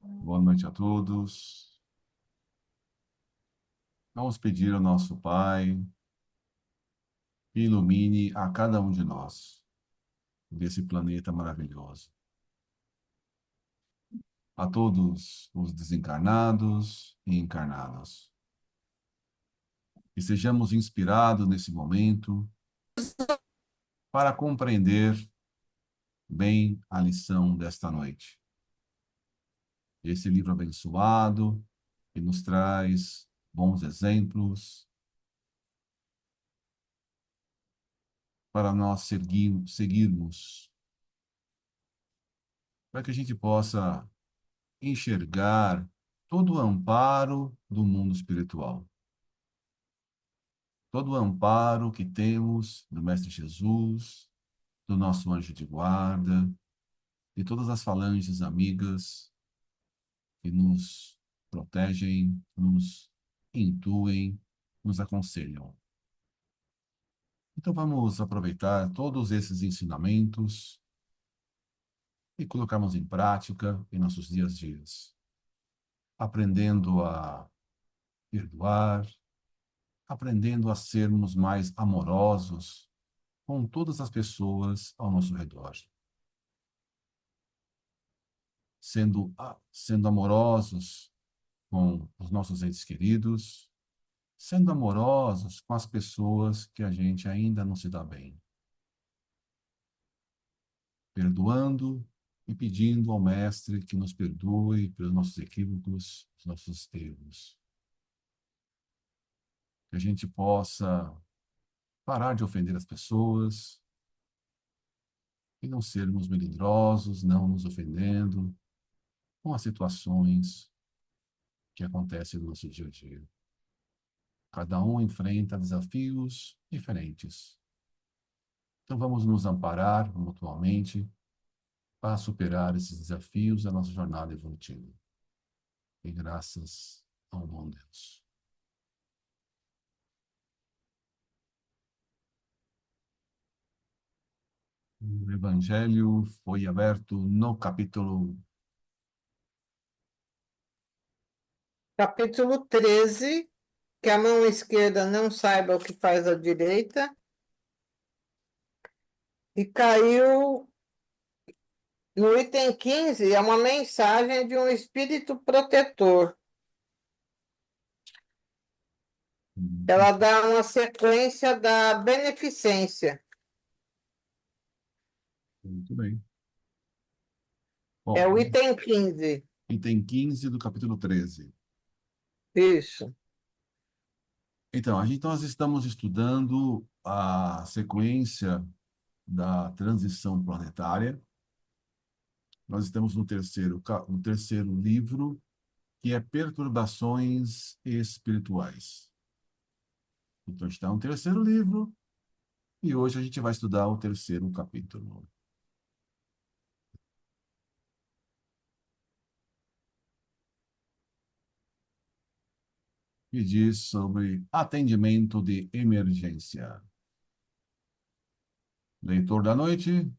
Boa noite a todos. Vamos pedir ao nosso Pai que ilumine a cada um de nós desse planeta maravilhoso. A todos os desencarnados e encarnados. Que sejamos inspirados nesse momento para compreender bem a lição desta noite. Esse livro abençoado que nos traz bons exemplos para nós seguirmos, para que a gente possa enxergar todo o amparo do mundo espiritual, todo o amparo que temos do Mestre Jesus, do nosso anjo de guarda, de todas as falanges amigas que nos protegem, nos intuem, nos aconselham. Então vamos aproveitar todos esses ensinamentos e colocarmos em prática em nossos dias a dias, aprendendo a perdoar, aprendendo a sermos mais amorosos com todas as pessoas ao nosso redor, sendo amorosos com os nossos entes queridos, sendo amorosos com as pessoas que a gente ainda não se dá bem, perdoando e pedindo ao Mestre que nos perdoe pelos nossos equívocos, os nossos erros. Que a gente possa parar de ofender as pessoas e não sermos melindrosos, não nos ofendendo com as situações que acontecem no nosso dia a dia. Cada um enfrenta desafios diferentes. Então vamos nos amparar mutuamente para superar esses desafios da nossa jornada evolutiva. E graças ao bom Deus. O Evangelho foi aberto no capítulo Capítulo 13, que a mão esquerda não saiba o que faz a direita, e caiu no item 15, é uma mensagem de um espírito protetor. Ela dá uma sequência da beneficência. Muito bem. Bom, É o item 15. item 15 do capítulo 13. Isso. Então, nós estamos estudando a sequência da transição planetária. Nós estamos no terceiro livro, que é Perturbações Espirituais. Então, está no terceiro livro, e hoje a gente vai estudar o terceiro capítulo. Que diz sobre atendimento de emergência. Leitor da noite.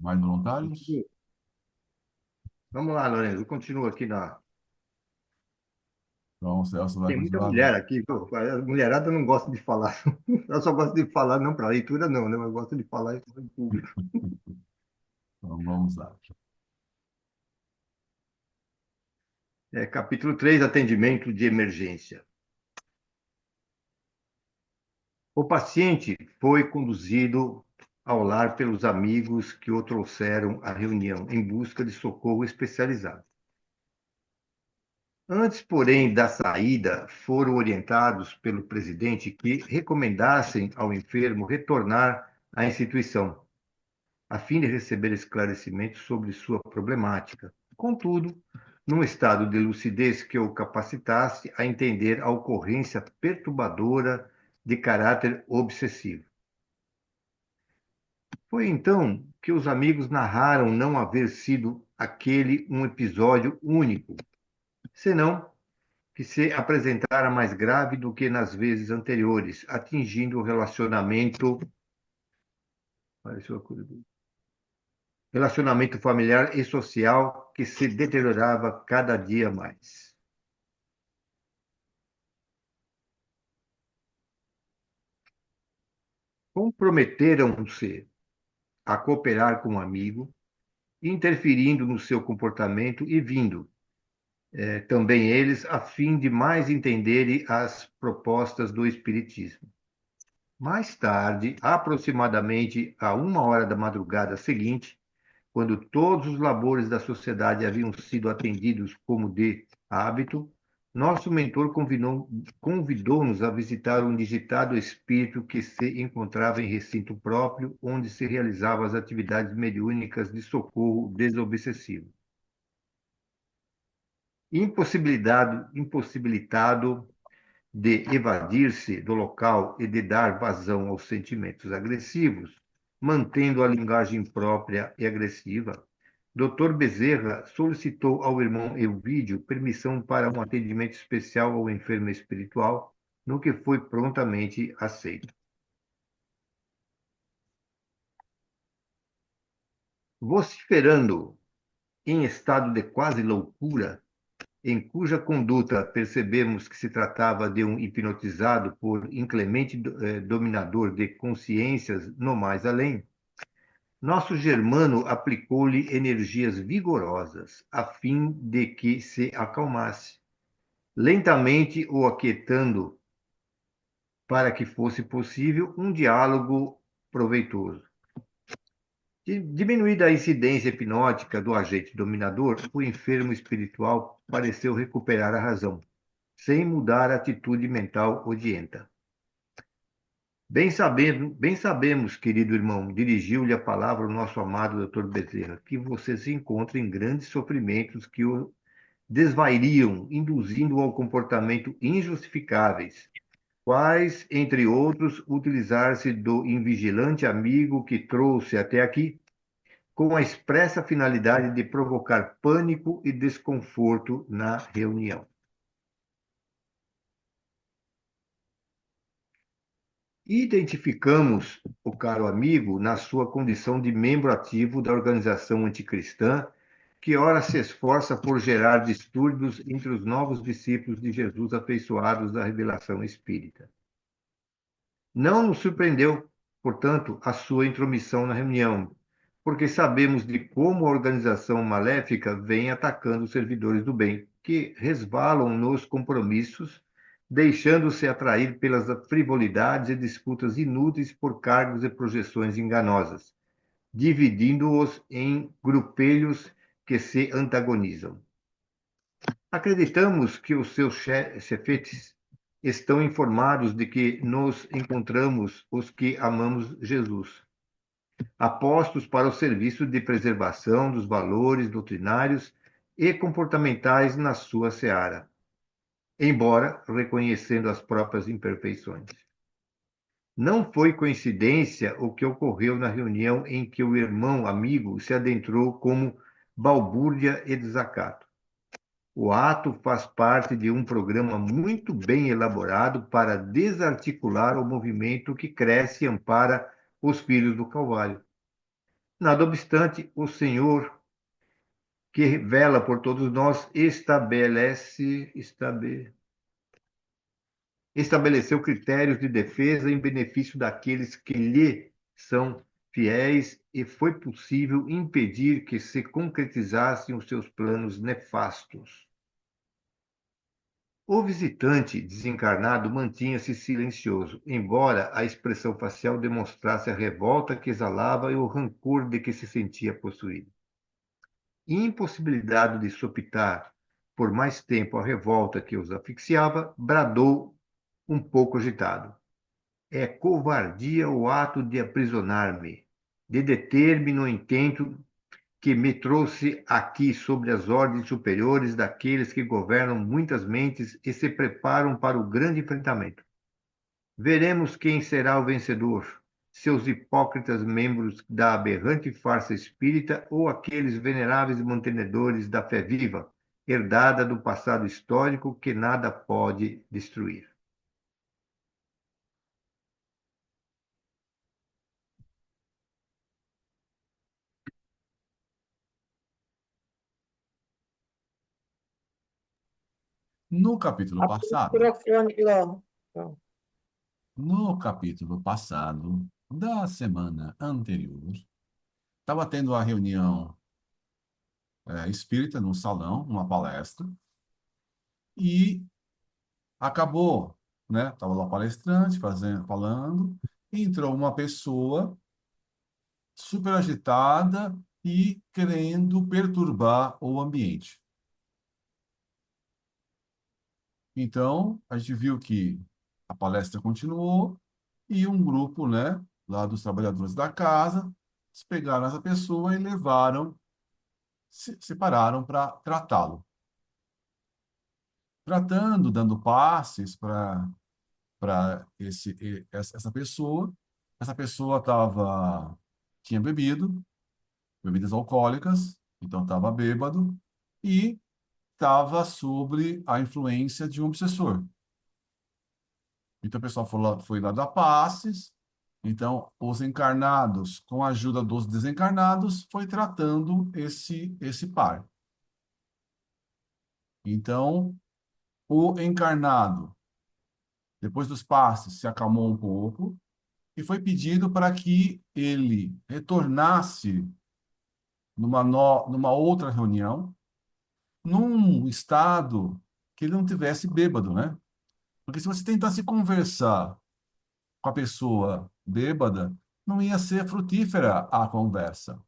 Mais voluntários? Vamos lá, Lorenzo, continua aqui na. Então, o Celso vai Tem muita continuar. mulher aqui, pô, a mulherada não gosta de falar. Ela só gosta de falar, não para leitura, não, né? Mas gosta de falar em público. Então, vamos lá. Capítulo 3, atendimento de emergência. O paciente foi conduzido ao lar pelos amigos que o trouxeram à reunião em busca de socorro especializado. Antes, porém, da saída, foram orientados pelo presidente que recomendassem ao enfermo retornar à instituição, a fim de receber esclarecimentos sobre sua problemática. Contudo, num estado de lucidez que o capacitasse a entender a ocorrência perturbadora de caráter obsessivo. Foi então que os amigos narraram não haver sido aquele um episódio único, senão que se apresentara mais grave do que nas vezes anteriores, atingindo o relacionamento familiar e social que se deteriorava cada dia mais. Comprometeram-se a cooperar com um amigo, interferindo no seu comportamento e vindo, também eles, a fim de mais entenderem as propostas do Espiritismo. Mais tarde, aproximadamente a 1 hora da madrugada seguinte, quando todos os labores da sociedade haviam sido atendidos como de hábito, nosso mentor convidou-nos a visitar um digitado espírito que se encontrava em recinto próprio, onde se realizavam as atividades mediúnicas de socorro desobsessivo. Impossibilitado de evadir-se do local e de dar vazão aos sentimentos agressivos, mantendo a linguagem própria e agressiva, Dr. Bezerra solicitou ao irmão Elvídio permissão para um atendimento especial ao enfermo espiritual, no que foi prontamente aceito. Vociferando em estado de quase loucura, em cuja conduta percebemos que se tratava de um hipnotizado por inclemente dominador de consciências no mais além, nosso germano aplicou-lhe energias vigorosas, a fim de que se acalmasse, lentamente o aquietando, para que fosse possível um diálogo proveitoso. Diminuída a incidência hipnótica do agente dominador, o enfermo espiritual pareceu recuperar a razão, sem mudar a atitude mental odienta. Bem sabemos, querido irmão, dirigiu-lhe a palavra o nosso amado Dr. Bezerra, que você se encontra em grandes sofrimentos que o desvairiam, induzindo-o ao comportamento injustificáveis, quais, entre outros, utilizar-se do invigilante amigo que trouxe até aqui, com a expressa finalidade de provocar pânico e desconforto na reunião. Identificamos o caro amigo na sua condição de membro ativo da organização anticristã, que ora se esforça por gerar distúrbios entre os novos discípulos de Jesus afeiçoados da revelação espírita. Não nos surpreendeu, portanto, a sua intromissão na reunião, porque sabemos de como a organização maléfica vem atacando os servidores do bem, que resvalam nos compromissos, deixando-se atrair pelas frivolidades e disputas inúteis por cargos e projeções enganosas, dividindo-os em grupelhos que se antagonizam. Acreditamos que os seus chefetes estão informados de que nos encontramos os que amamos Jesus, apostos para o serviço de preservação dos valores doutrinários e comportamentais na sua seara, embora reconhecendo as próprias imperfeições. Não foi coincidência o que ocorreu na reunião em que o irmão amigo se adentrou como balbúrdia e desacato. O ato faz parte de um programa muito bem elaborado para desarticular o movimento que cresce e ampara os filhos do Calvário. Nada obstante, o Senhor, que vela por todos nós, estabeleceu critérios de defesa em benefício daqueles que lhe são fiéis e foi possível impedir que se concretizassem os seus planos nefastos. O visitante desencarnado mantinha-se silencioso, embora a expressão facial demonstrasse a revolta que exalava e o rancor de que se sentia possuído. Impossibilidade de sopitar por mais tempo a revolta que os asfixiava, bradou um pouco agitado. É covardia o ato de aprisionar-me, de deter-me no intento que me trouxe aqui sobre as ordens superiores daqueles que governam muitas mentes e se preparam para o grande enfrentamento. Veremos quem será o vencedor, seus hipócritas membros da aberrante farsa espírita ou aqueles veneráveis mantenedores da fé viva, herdada do passado histórico que nada pode destruir. No capítulo Abre o passado, microfone, Gló. Pronto. no capítulo passado da semana anterior, estava tendo a reunião espírita num salão, uma palestra, e acabou, né? Estava lá o palestrante falando, e entrou uma pessoa super agitada e querendo perturbar o ambiente. Então, a gente viu que a palestra continuou e um grupo, né, lá dos trabalhadores da casa, eles pegaram essa pessoa e levaram, separaram para tratá-lo. Tratando, dando passes para essa pessoa. Essa pessoa tinha bebido, bebidas alcoólicas, então estava bêbado e estava sobre a influência de um obsessor. Então o pessoal foi lá dar passes. Então, os encarnados, com a ajuda dos desencarnados, foi tratando esse par. Então, o encarnado, depois dos passes, se acalmou um pouco e foi pedido para que ele retornasse numa outra reunião, num estado que ele não tivesse bêbado, né? Porque se você tentasse conversar com a pessoa bêbada, não ia ser frutífera a conversa.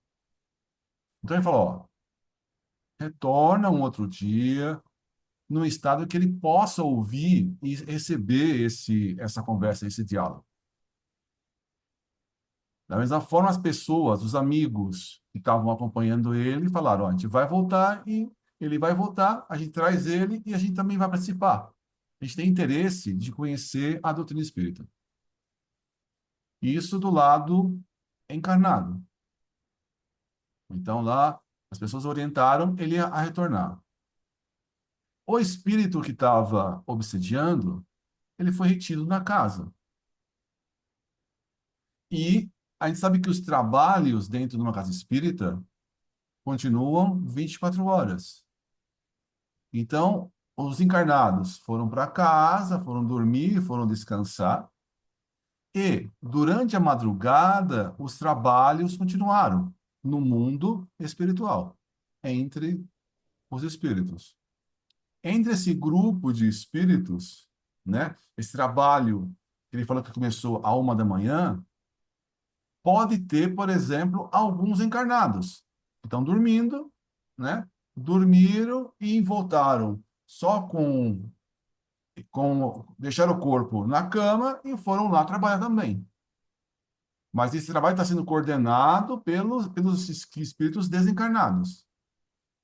Então ele falou, ó, retorna um outro dia, num estado que ele possa ouvir e receber essa conversa, esse diálogo. Da mesma forma, as pessoas, os amigos que estavam acompanhando ele, falaram, ó, a gente vai voltar e ele vai voltar, a gente traz ele e a gente também vai participar. A gente tem interesse de conhecer a doutrina espírita. Isso do lado encarnado. Então, lá, as pessoas orientaram ele a retornar. O espírito que estava obsediando, ele foi retido na casa. E a gente sabe que os trabalhos dentro de uma casa espírita continuam 24 horas. Então, os encarnados foram para casa, foram dormir, foram descansar. E, durante a madrugada, os trabalhos continuaram no mundo espiritual, entre os espíritos. Entre esse grupo de espíritos, né, esse trabalho que ele falou que começou à 1 da manhã, pode ter, por exemplo, alguns encarnados que estão dormindo, né? Dormiram e voltaram só com deixaram o corpo na cama e foram lá trabalhar também. Mas esse trabalho está sendo coordenado pelos espíritos desencarnados.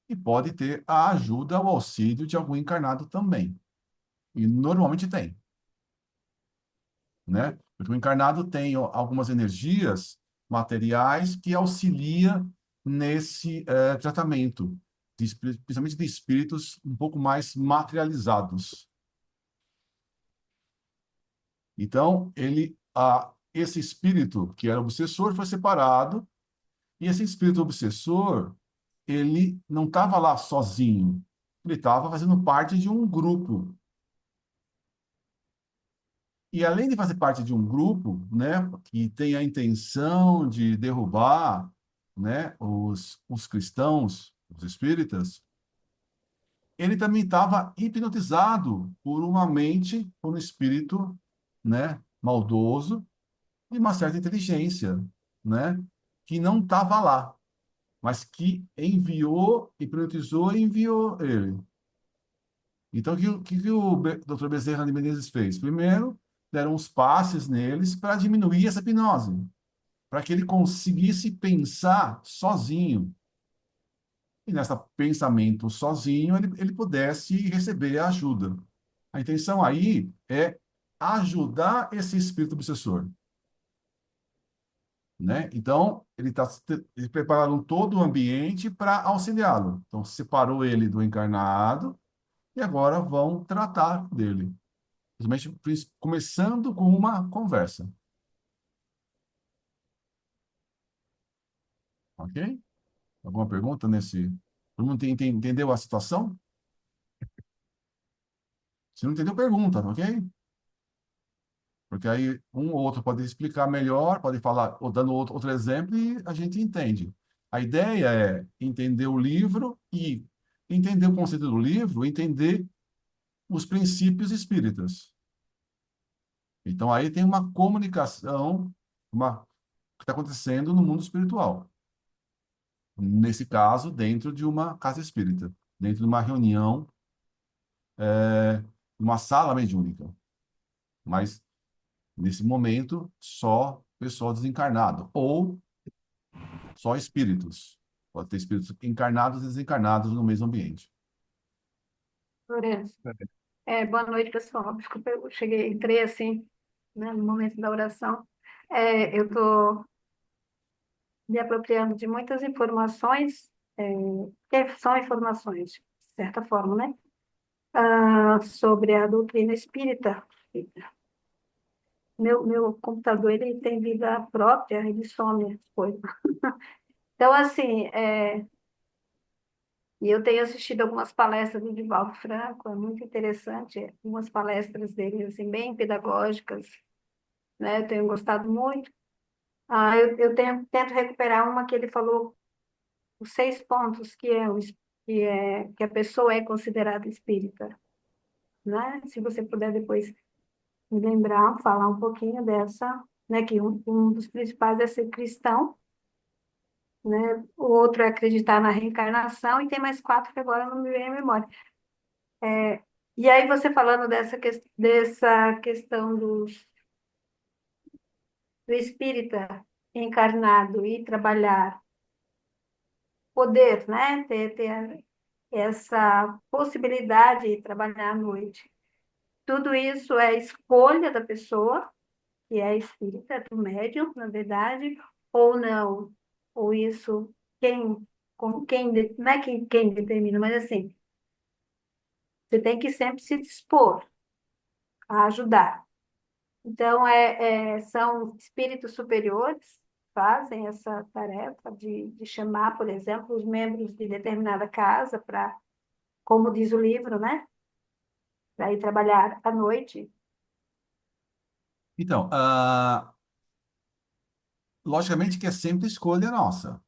E pode ter a ajuda, o auxílio de algum encarnado também. E normalmente tem, né? Porque o encarnado tem algumas energias materiais que auxilia nesse tratamento, principalmente de espíritos um pouco mais materializados. Então, esse espírito que era obsessor foi separado, e esse espírito obsessor, ele não estava lá sozinho, ele estava fazendo parte de um grupo. E além de fazer parte de um grupo, né, que tem a intenção de derrubar, né, os cristãos, os espíritas, ele também estava hipnotizado por uma mente, por um espírito, né, maldoso e uma certa inteligência, né, que não estava lá, mas que enviou, hipnotizou e enviou ele. Então, o que o Dr. Bezerra de Menezes fez? Primeiro, deram uns passes neles para diminuir essa hipnose, para que ele conseguisse pensar sozinho. E nesse pensamento sozinho, ele pudesse receber a ajuda. A intenção aí é ajudar esse espírito obsessor. né? Então, eles prepararam todo o ambiente para auxiliá-lo. Então, separou ele do encarnado e agora vão tratar dele. Simplesmente começando com uma conversa, ok? Alguma pergunta nesse? Todo mundo entendeu a situação? Se não entendeu, pergunta, ok? Porque aí um ou outro pode explicar melhor, pode falar, ou dando outro exemplo, e a gente entende. A ideia é entender o livro e entender o conceito do livro, entender os princípios espíritas. Então aí tem uma comunicação, que está acontecendo no mundo espiritual. Nesse caso, dentro de uma casa espírita, dentro de uma reunião, é, uma sala mediúnica. Mas, nesse momento, só pessoal desencarnado, ou só espíritos. Pode ter espíritos encarnados e desencarnados no mesmo ambiente. Lourenço. Boa noite, pessoal. Desculpa, eu entrei assim, né, no momento da oração. Eu estou me apropriando de muitas informações, que são informações, de certa forma, né? Sobre a doutrina espírita. Meu computador, ele tem vida própria, ele some as coisas. Então, assim, e eu tenho assistido algumas palestras do Divaldo Franco, é muito interessante, algumas palestras dele, assim, bem pedagógicas, né? Eu tenho gostado muito. Tento recuperar uma que ele falou, os 6 pontos que a pessoa é considerada espírita, né? Se você puder depois me lembrar, falar um pouquinho dessa, né? Que um dos principais é ser cristão, né? O outro é acreditar na reencarnação, e tem mais 4 que agora não me vem à memória. E aí você falando dessa questão do espírita encarnado e trabalhar, poder, né? Ter essa possibilidade de trabalhar à noite. Tudo isso é escolha da pessoa, que é espírita, do médium, na verdade, ou não. Ou isso, não é quem determina, mas assim, você tem que sempre se dispor a ajudar. Então, são espíritos superiores que fazem essa tarefa de chamar, por exemplo, os membros de determinada casa para, como diz o livro, né? Para ir trabalhar à noite. Então, logicamente que é sempre escolha nossa.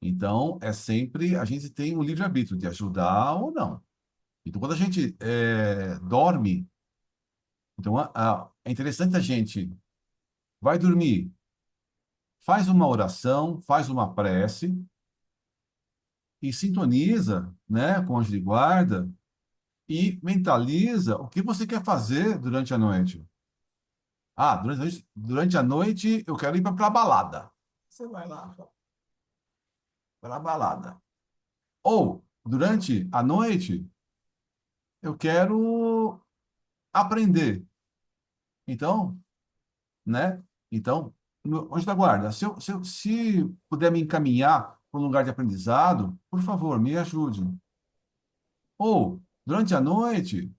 Então, é sempre, a gente tem um livre-arbítrio de ajudar ou não. Então, quando a gente dorme, então, é interessante a gente vai dormir, faz uma oração, faz uma prece e sintoniza, né, com o anjo de guarda e mentaliza o que você quer fazer durante a noite. Ah, durante a noite eu quero ir para a balada. Você vai lá para a balada. Ou, durante a noite, eu quero aprender. Então, né? Então, anjo da guarda, se puder me encaminhar para um lugar de aprendizado, por favor, me ajude. Ou, durante a noite,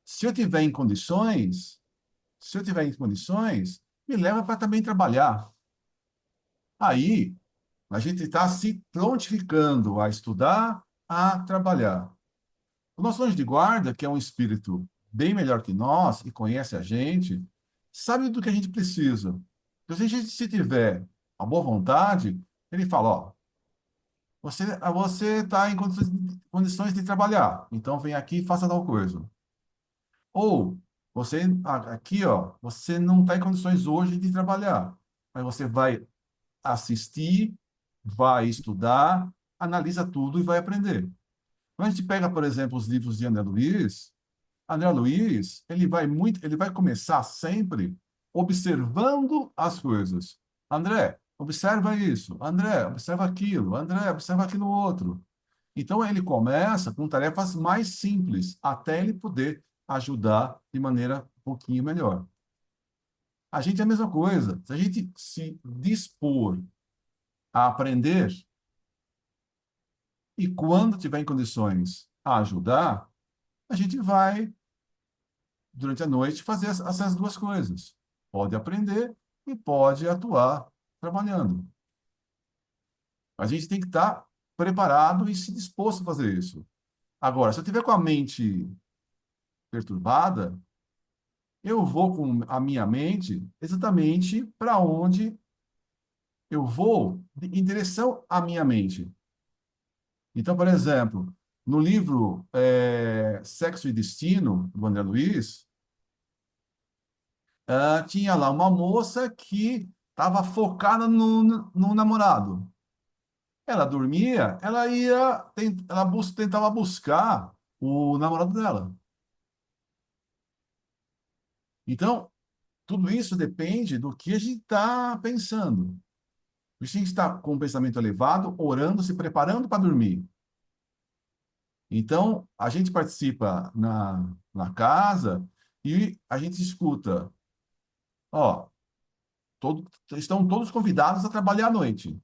se eu tiver em condições, se eu tiver em condições, me leva para também trabalhar. Aí, a gente está se prontificando a estudar, a trabalhar. O nosso anjo de guarda, que é um espírito bem melhor que nós e conhece a gente, sabe do que a gente precisa. Então, se a gente se tiver a boa vontade, ele fala, ó, você está em condições de trabalhar, então vem aqui e faça tal coisa. Ou aqui, ó, você não está em condições hoje de trabalhar, mas você vai assistir, vai estudar, analisa tudo e vai aprender. Quando a gente pega, por exemplo, os livros de André Luiz, ele vai começar sempre observando as coisas. André, observa isso. André, observa aquilo. André, observa aquilo outro. Então ele começa com tarefas mais simples, até ele poder ajudar de maneira um pouquinho melhor. A gente é a mesma coisa. Se a gente se dispor a aprender e quando tiver em condições a ajudar, a gente vai, durante a noite, fazer essas duas coisas. Pode aprender e pode atuar trabalhando. A gente tem que estar preparado e se disposto a fazer isso. Agora, se eu tiver com a mente perturbada, eu vou com a minha mente exatamente para onde eu vou em direção à minha mente. Então, por exemplo, no livro Sexo e Destino, do André Luiz, tinha lá uma moça que estava focada no namorado. Ela dormia, ela ia, tentava buscar o namorado dela. Então, tudo isso depende do que a gente está pensando. A gente está com o pensamento elevado, orando, se preparando para dormir. Então, a gente participa na casa e a gente escuta, ó, estão todos convidados a trabalhar à noite.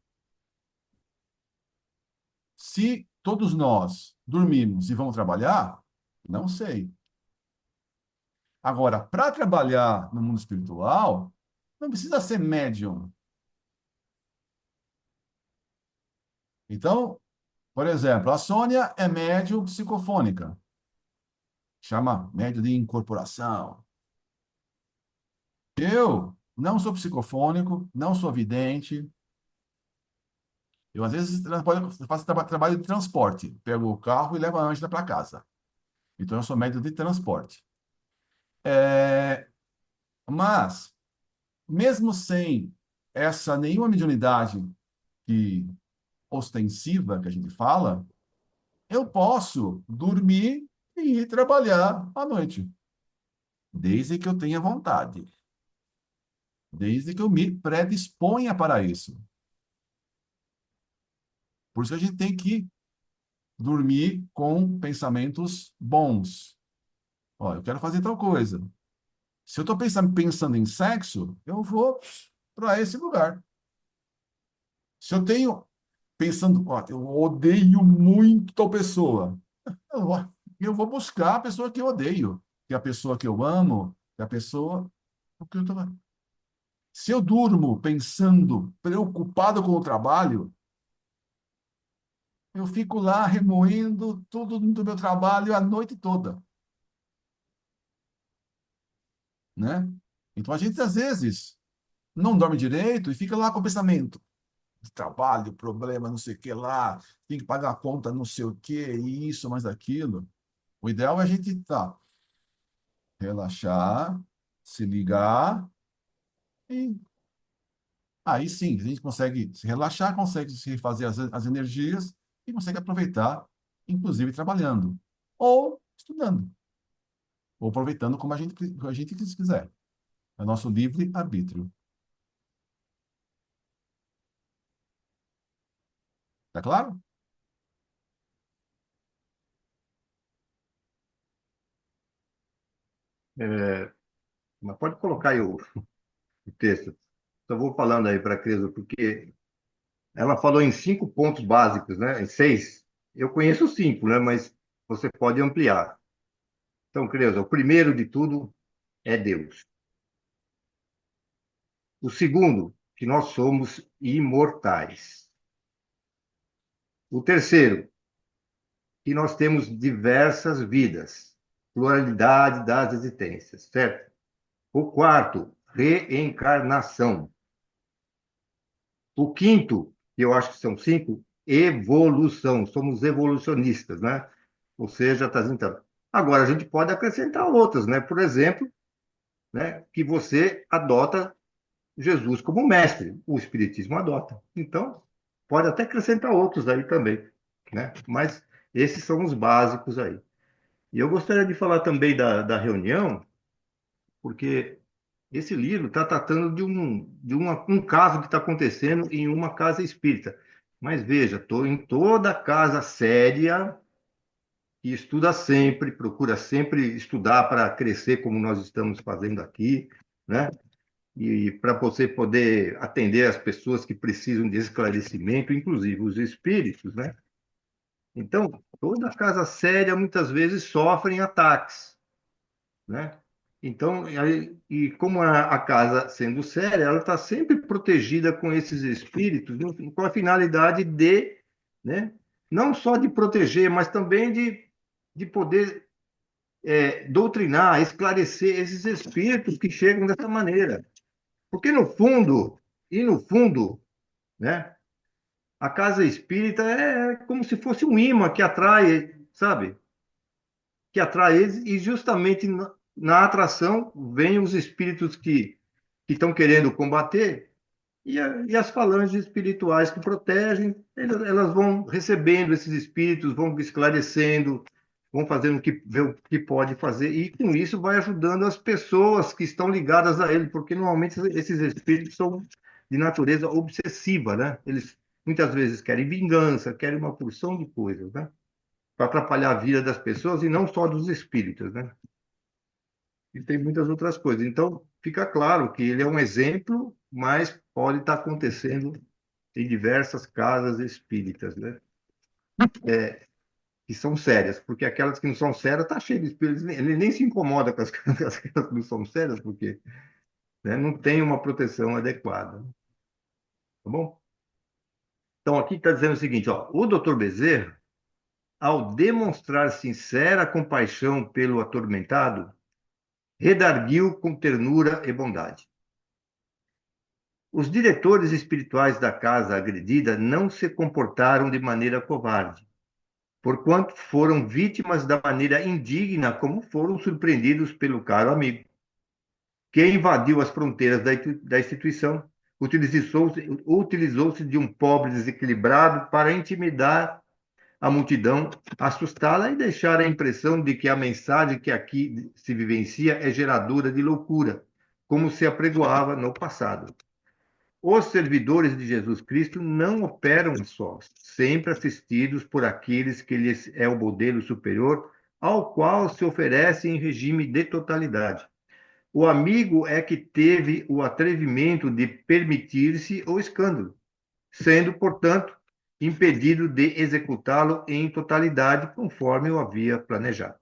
Se todos nós dormimos e vamos trabalhar, não sei. Agora, para trabalhar no mundo espiritual, não precisa ser médium. Então, por exemplo, a Sônia é médium psicofônica. Chama médium de incorporação. Eu não sou psicofônico, não sou vidente. Eu, às vezes, faço trabalho de transporte. Pego o carro e levo a Ângela para casa. Então, eu sou médium de transporte. É, mas, mesmo sem essa nenhuma mediunidade que, ostensiva que a gente fala, eu posso dormir e ir trabalhar à noite, desde que eu tenha vontade, desde que eu me predisponha para isso. Por isso a gente tem que dormir com pensamentos bons. Ó, eu quero fazer tal coisa. Se eu estou pensando em sexo, eu vou para esse lugar. Se eu tenho pensando, ó, eu odeio muito tal pessoa, eu vou, eu vou buscar a pessoa que eu odeio, que é a pessoa que eu amo, que é a pessoa que eu tô... Se eu durmo pensando, preocupado com o trabalho, eu fico lá remoendo tudo do meu trabalho a noite toda, né? Então a gente às vezes não dorme direito e fica lá com o pensamento de trabalho, problema, não sei o que lá, tem que pagar a conta, não sei o que, isso, mais aquilo. O ideal é a gente relaxar, se ligar e aí sim, a gente consegue se relaxar, consegue se refazer as energias e consegue aproveitar, inclusive trabalhando ou estudando, ou aproveitando como a gente quiser. É o nosso livre arbítrio. Tá claro? Mas pode colocar aí o texto. Só vou falando aí para a Creuza, porque ela falou em 5 pontos básicos, né? Em 6. Eu conheço 5, né? Mas você pode ampliar. Então, Creuza, o primeiro de tudo é Deus. O segundo, que nós somos imortais. O terceiro, que nós temos diversas vidas, pluralidade das existências, certo? O quarto, reencarnação. O quinto, que eu acho que são 5, evolução. Somos evolucionistas, né? Ou seja, está então. Agora, a gente pode acrescentar outras, né? Por exemplo, né, que você adota Jesus como mestre. O Espiritismo adota. Então, pode até acrescentar outros aí também, né? Mas esses são os básicos aí. E eu gostaria de falar também da reunião, porque esse livro está tratando um caso que está acontecendo em uma casa espírita. Mas veja, estou em toda casa séria que estuda sempre, procura sempre estudar para crescer como nós estamos fazendo aqui, né? e para você poder atender as pessoas que precisam de esclarecimento, inclusive os espíritos, né? Então, toda casa séria muitas vezes sofrem ataques, né? Então, e como a casa sendo séria, ela está sempre protegida com esses espíritos, com a finalidade de, né, não só de proteger, mas também de poder doutrinar, esclarecer esses espíritos que chegam dessa maneira. Porque no fundo, né, a casa espírita é como se fosse um imã que atrai, sabe? Que atrai eles, e justamente na atração vêm os espíritos que estão querendo combater, e as falanges espirituais que protegem, elas vão recebendo esses espíritos, vão esclarecendo, vão fazendo ver o que pode fazer, e com isso vai ajudando as pessoas que estão ligadas a ele, porque normalmente esses espíritos são de natureza obsessiva, né? Eles muitas vezes querem vingança, querem uma porção de coisas, né? Para atrapalhar a vida das pessoas e não só dos espíritos, né? E tem muitas outras coisas. Então, fica claro que ele é um exemplo, mas pode estar acontecendo em diversas casas espíritas, né? Que são sérias, porque aquelas que não são sérias tá cheio de espíritos. Ele nem se incomoda com as que não são sérias, porque, né, não tem uma proteção adequada. Tá bom? Então, aqui está dizendo o seguinte, ó, o Dr. Bezerra, ao demonstrar sincera compaixão pelo atormentado, redarguiu com ternura e bondade. Os diretores espirituais da casa agredida não se comportaram de maneira covarde, porquanto foram vítimas da maneira indigna como foram surpreendidos pelo caro amigo, que invadiu as fronteiras da instituição, utilizou-se de um pobre desequilibrado para intimidar a multidão, assustá-la e deixar a impressão de que a mensagem que aqui se vivencia é geradora de loucura, como se apregoava no passado. Os servidores de Jesus Cristo não operam sós, sempre assistidos por aqueles que lhes é o modelo superior, ao qual se oferece em regime de totalidade. O amigo é que teve o atrevimento de permitir-se o escândalo, sendo, portanto, impedido de executá-lo em totalidade, conforme o havia planejado.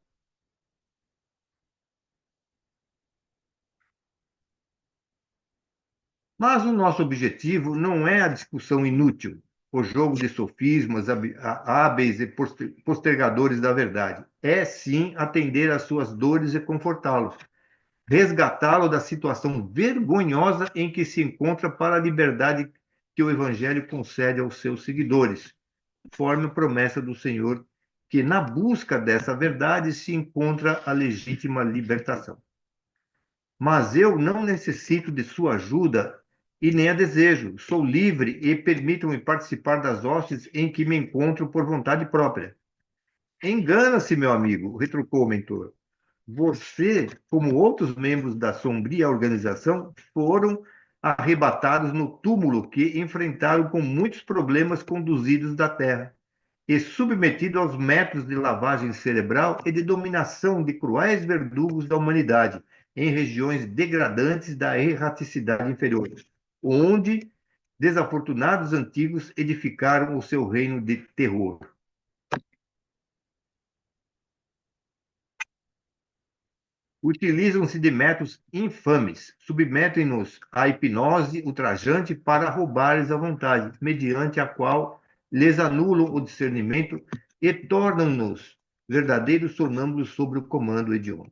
Mas o nosso objetivo não é a discussão inútil, o jogo de sofismas hábeis e postergadores da verdade. É, sim, atender às suas dores e confortá-lo, resgatá-lo da situação vergonhosa em que se encontra para a liberdade que o Evangelho concede aos seus seguidores, conforme a promessa do Senhor, que na busca dessa verdade se encontra a legítima libertação. Mas eu não necessito de sua ajuda e nem a desejo. Sou livre e permitam-me participar das hostes em que me encontro por vontade própria. Engana-se, meu amigo, retrucou o mentor. Você, como outros membros da sombria organização, foram arrebatados no túmulo que enfrentaram com muitos problemas conduzidos da Terra e submetidos aos métodos de lavagem cerebral e de dominação de cruéis verdugos da humanidade em regiões degradantes da erraticidade inferior, onde desafortunados antigos edificaram o seu reino de terror. Utilizam-se de métodos infames, submetem-nos à hipnose ultrajante para roubar-lhes a vontade, mediante a qual lhes anulam o discernimento e tornam-nos verdadeiros sonâmbulos sob o comando hediondo.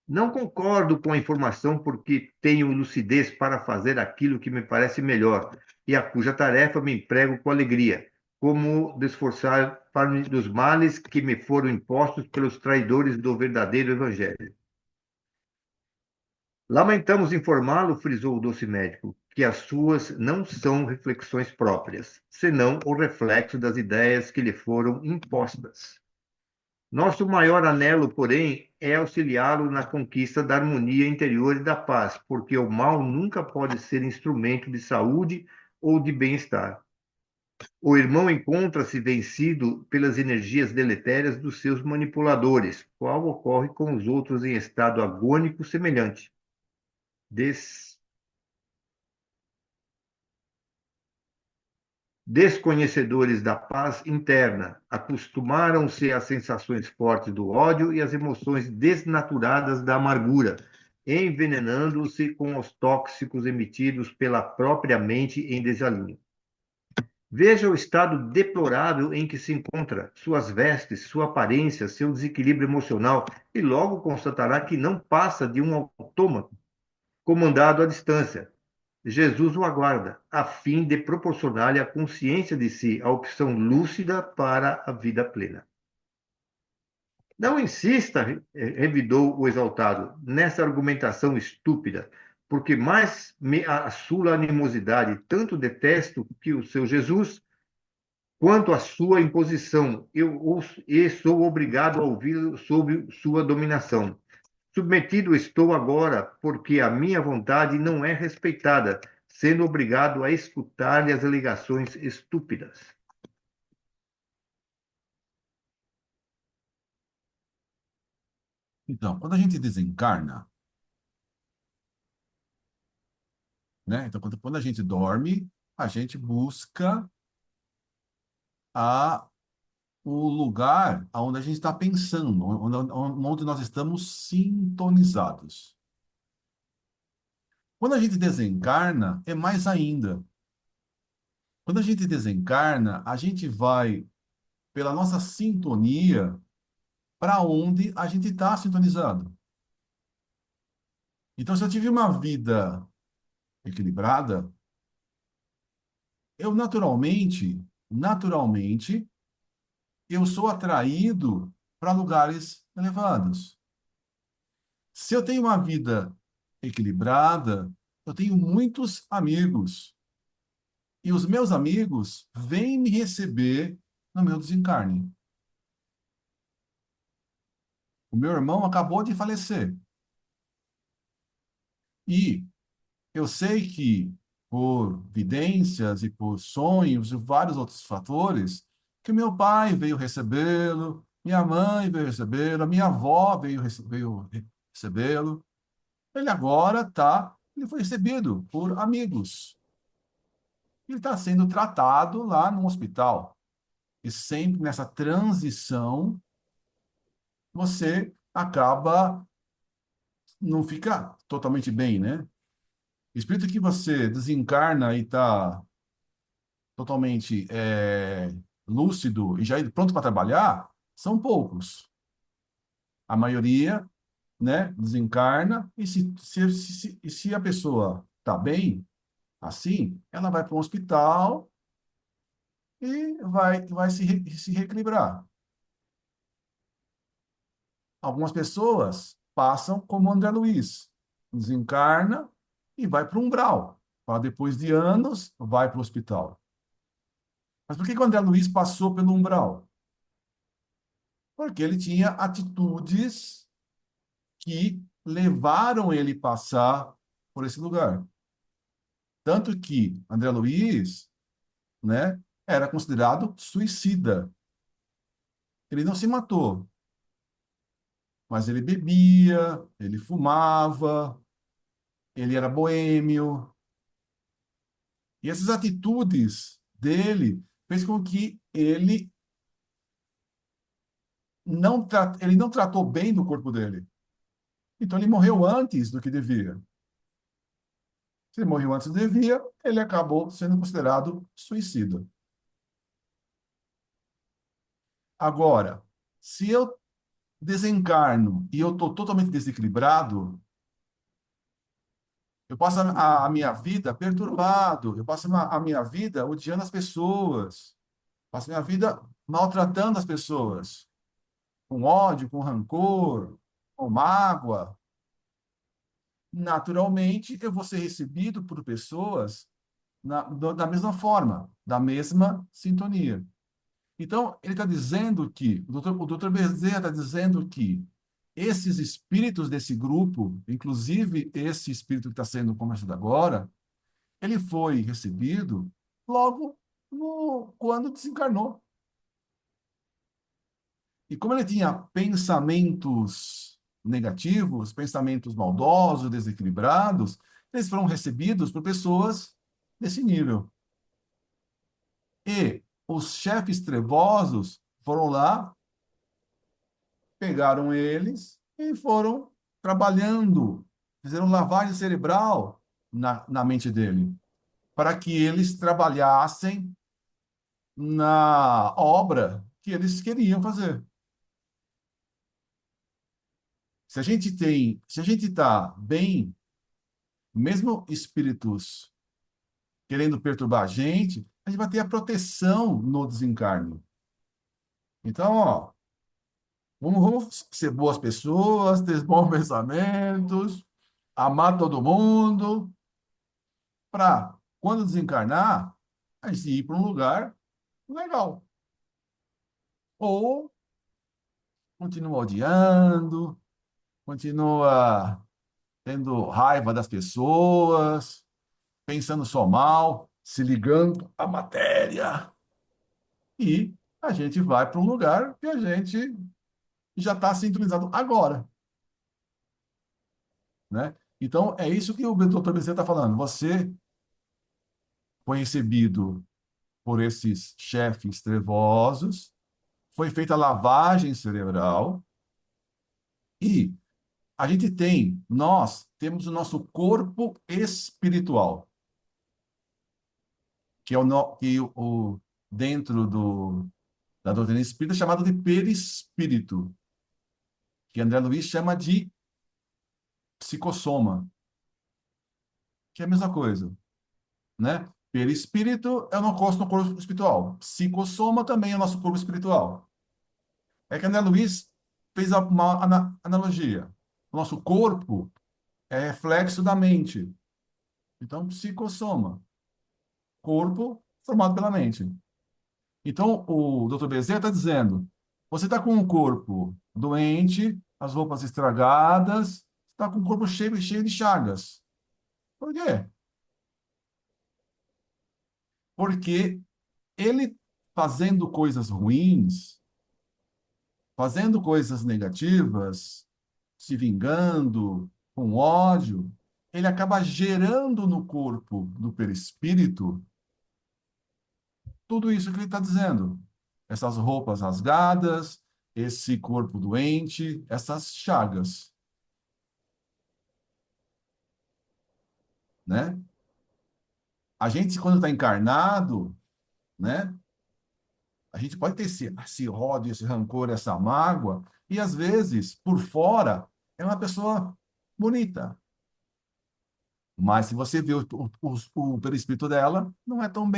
Não concordo com a informação porque tenho lucidez para fazer aquilo que me parece melhor e a cuja tarefa me emprego com alegria, como desforçar-me dos males que me foram impostos pelos traidores do verdadeiro evangelho. Lamentamos informá-lo, frisou o doce médico, que as suas não são reflexões próprias, senão o reflexo das ideias que lhe foram impostas. Nosso maior anelo, porém, é auxiliá-lo na conquista da harmonia interior e da paz, porque o mal nunca pode ser instrumento de saúde ou de bem-estar. O irmão encontra-se vencido pelas energias deletérias dos seus manipuladores, qual ocorre com os outros em estado agônico semelhante. desconhecedores da paz interna, acostumaram-se às sensações fortes do ódio e às emoções desnaturadas da amargura, envenenando-se com os tóxicos emitidos pela própria mente em desalinho. Veja o estado deplorável em que se encontra, suas vestes, sua aparência, seu desequilíbrio emocional, e logo constatará que não passa de um autômato comandado à distância. Jesus o aguarda, a fim de proporcionar-lhe a consciência de si, a opção lúcida para a vida plena. Não insista, revidou o exaltado, nessa argumentação estúpida, porque mais me assula a animosidade, tanto detesto que o seu Jesus, quanto a sua imposição, e sou obrigado a ouvi-lo sob sua dominação. Submetido estou agora, porque a minha vontade não é respeitada, sendo obrigado a escutar-lhe as alegações estúpidas. Então, quando a gente desencarna, né? Então, quando a gente dorme, a gente busca a, o lugar onde a gente está pensando, onde nós estamos sintonizados. Quando a gente desencarna, é mais ainda. Quando a gente desencarna, a gente vai, pela nossa sintonia, para onde a gente está sintonizado. Então, se eu tive uma vida equilibrada, eu naturalmente, eu sou atraído para lugares elevados. Se eu tenho uma vida equilibrada, eu tenho muitos amigos. E os meus amigos vêm me receber no meu desencarne. O meu irmão acabou de falecer. E eu sei que, por vidências e por sonhos e vários outros fatores, que meu pai veio recebê-lo, minha mãe veio recebê-lo, a minha avó veio recebê-lo. Ele foi recebido por amigos. Ele está sendo tratado lá no hospital. E sempre nessa transição, você acaba, não fica totalmente bem, né? Espírito que você desencarna e está totalmente lúcido e já pronto para trabalhar, são poucos. A maioria, né, desencarna e se a pessoa está bem, assim, ela vai para um hospital e vai se reequilibrar. Algumas pessoas passam como André Luiz, desencarna e vai para o umbral. Para depois de anos, vai para o hospital. Mas por que que o André Luiz passou pelo umbral? Porque ele tinha atitudes que levaram ele a passar por esse lugar. Tanto que André Luiz, né, era considerado suicida. Ele não se matou, mas ele bebia, ele fumava, ele era boêmio. E essas atitudes dele fez com que ele não tratou bem do corpo dele. Então ele morreu antes do que devia. Se ele morreu antes do que devia, ele acabou sendo considerado suicida. Agora, se eu desencarno e eu estou totalmente desequilibrado, eu passo a minha vida perturbado, eu passo a minha vida odiando as pessoas, passo a minha vida maltratando as pessoas, com ódio, com rancor, com mágoa. Naturalmente, eu vou ser recebido por pessoas da mesma forma, da mesma sintonia. Então, ele está dizendo que, o doutor Bezerra está dizendo que esses espíritos desse grupo, inclusive esse espírito que está sendo conversado agora, ele foi recebido logo quando desencarnou. E como ele tinha pensamentos negativos, pensamentos maldosos, desequilibrados, eles foram recebidos por pessoas desse nível. E os chefes trevosos foram lá, pegaram eles e foram trabalhando, fizeram lavagem cerebral na mente dele, para que eles trabalhassem na obra que eles queriam fazer. Se a gente está bem, mesmo espíritos querendo perturbar a gente vai ter a proteção no desencarne. Então, ó, vamos ser boas pessoas, ter bons pensamentos, amar todo mundo, para, quando desencarnar, a gente ir para um lugar legal. Ou continua odiando, continua tendo raiva das pessoas, pensando só mal, se ligando à matéria. E a gente vai para um lugar que a gente já está sintonizado agora, né? Então, é isso que o doutor Bezerra está falando. Você foi recebido por esses chefes trevosos, foi feita a lavagem cerebral e nós temos o nosso corpo espiritual, que é dentro da doutrina espírita chamado de perispírito, que André Luiz chama de psicossoma, que é a mesma coisa, né? Perispírito é o nosso corpo espiritual. Psicossoma também é o nosso corpo espiritual. É que André Luiz fez uma analogia. O nosso corpo é reflexo da mente. Então, psicossoma, corpo formado pela mente. Então, o Dr. Bezerra está dizendo, você está com um corpo doente, as roupas estragadas, está com o corpo cheio de chagas. Por quê? Porque ele fazendo coisas ruins, fazendo coisas negativas, se vingando, com ódio, ele acaba gerando no corpo do perispírito tudo isso que ele está dizendo. Essas roupas rasgadas, esse corpo doente, essas chagas, né? A gente, quando está encarnado, né? A gente pode ter esse ódio, esse rancor, essa mágoa, e às vezes, por fora, é uma pessoa bonita. Mas se você vê o perispírito dela, não é tão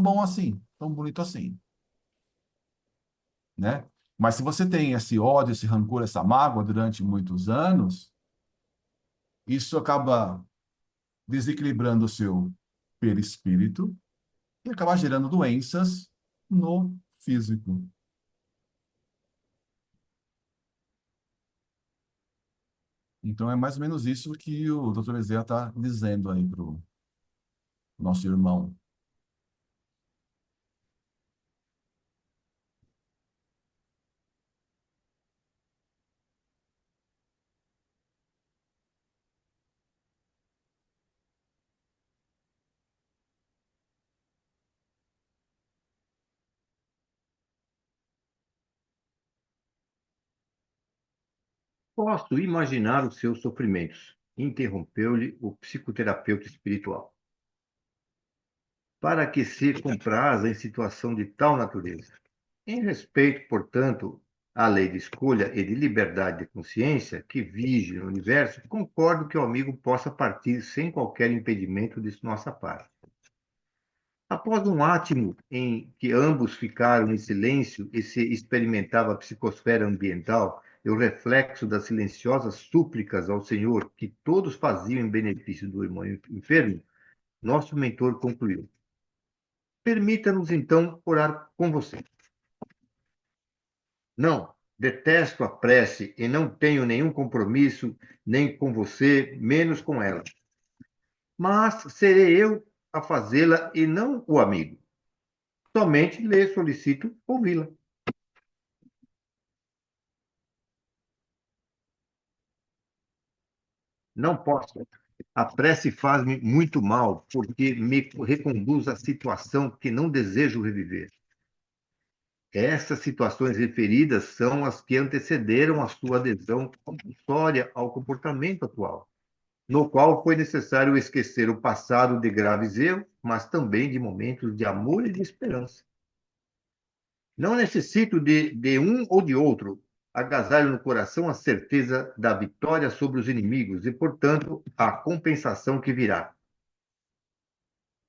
bom assim, tão bonito assim, né? Mas se você tem esse ódio, esse rancor, essa mágoa durante muitos anos, isso acaba desequilibrando o seu perispírito e acaba gerando doenças no físico. Então é mais ou menos isso que o Dr. Bezerra está dizendo aí para o nosso irmão. Posso imaginar os seus sofrimentos, interrompeu-lhe o psicoterapeuta espiritual. Para que se compraz em situação de tal natureza? Em respeito, portanto, à lei de escolha e de liberdade de consciência que vige no universo, concordo que o amigo possa partir sem qualquer impedimento de nossa parte. Após um átimo em que ambos ficaram em silêncio e se experimentava a psicosfera ambiental e o reflexo das silenciosas súplicas ao Senhor que todos faziam em benefício do irmão enfermo, nosso mentor concluiu: Permita-nos então orar com você. Não, detesto a prece e não tenho nenhum compromisso nem com você, menos com ela. Mas serei eu a fazê-la e não o amigo. Somente lhe solicito ouvi-la. Não posso. A prece faz-me muito mal, porque me reconduz à situação que não desejo reviver. Essas situações referidas são as que antecederam a sua adesão compulsória ao comportamento atual, no qual foi necessário esquecer o passado de graves erros, mas também de momentos de amor e de esperança. Não necessito de um ou de outro. Agasalho no coração a certeza da vitória sobre os inimigos e, portanto, a compensação que virá.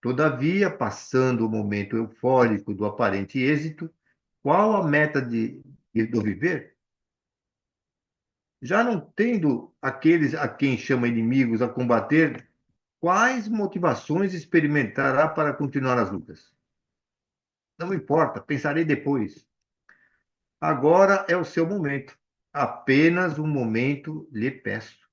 Todavia, passando o momento eufórico do aparente êxito, qual a meta do viver? Já não tendo aqueles a quem chama inimigos a combater, quais motivações experimentará para continuar as lutas? Não importa, pensarei depois. Agora é o seu momento. Apenas um momento lhe peço.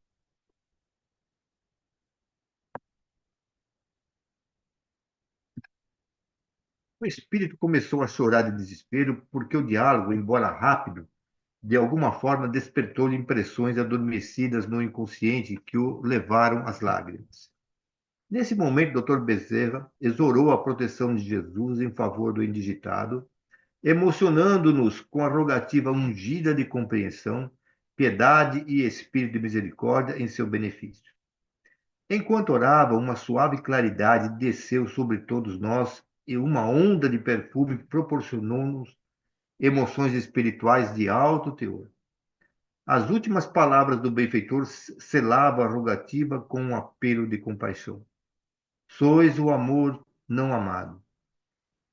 O espírito começou a chorar de desespero porque o diálogo, embora rápido, de alguma forma despertou-lhe impressões adormecidas no inconsciente que o levaram às lágrimas. Nesse momento, Dr. Bezerra exorou a proteção de Jesus em favor do indigitado, emocionando-nos com a rogativa ungida de compreensão, piedade e espírito de misericórdia em seu benefício. Enquanto orava, uma suave claridade desceu sobre todos nós e uma onda de perfume proporcionou-nos emoções espirituais de alto teor. As últimas palavras do benfeitor selavam a rogativa com um apelo de compaixão. Sois o amor não amado,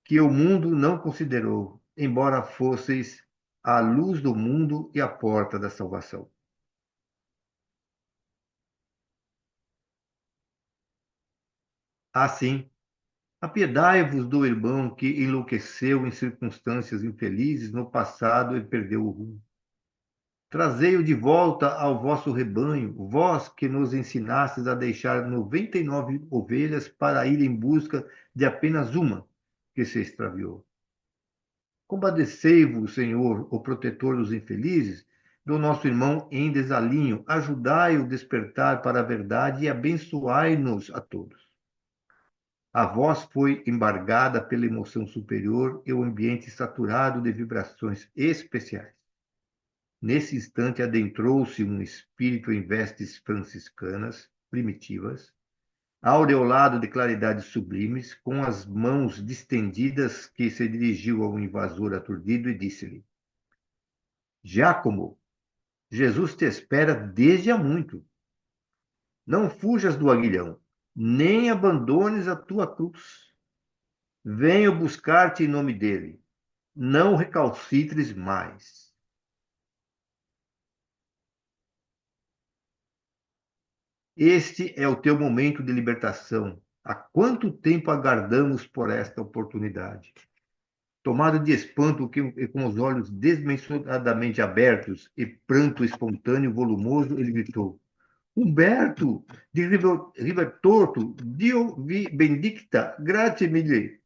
que o mundo não considerou, embora fosseis a luz do mundo e a porta da salvação. Assim, apiedai-vos do irmão que enlouqueceu em circunstâncias infelizes no passado e perdeu o rumo. Trazei-o de volta ao vosso rebanho, vós que nos ensinastes a deixar 99 ovelhas para ir em busca de apenas uma que se extraviou. Compadecei-vos, Senhor, o protetor dos infelizes, do nosso irmão em desalinho, ajudai-o a despertar para a verdade e abençoai-nos a todos. A voz foi embargada pela emoção superior e o ambiente saturado de vibrações especiais. Nesse instante adentrou-se um espírito em vestes franciscanas, primitivas, aureolado de claridades sublimes, com as mãos distendidas, que se dirigiu ao invasor aturdido e disse-lhe: Giacomo, Jesus te espera desde há muito. Não fujas do aguilhão, nem abandones a tua cruz. Venho buscar-te em nome dele. Não recalcitres mais. Este é o teu momento de libertação. Há quanto tempo aguardamos por esta oportunidade? Tomado de espanto e com os olhos desmensuradamente abertos e pranto espontâneo e volumoso, ele gritou: Humberto, de River Torto, Dio vi benedicta, grazie mille.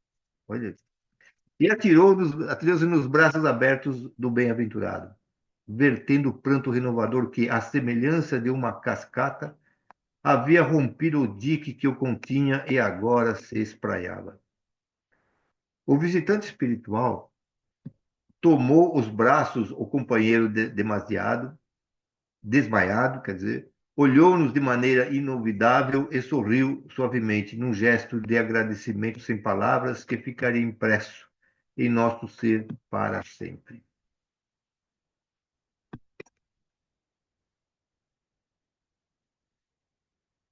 Olha, e atirou-se nos braços abertos do bem-aventurado, vertendo o pranto renovador que, à semelhança de uma cascata, havia rompido o dique que o continha e agora se espraiava. O visitante espiritual tomou os braços o companheiro desmaiado, quer dizer, olhou-nos de maneira inolvidável e sorriu suavemente, num gesto de agradecimento sem palavras que ficaria impresso em nosso ser para sempre.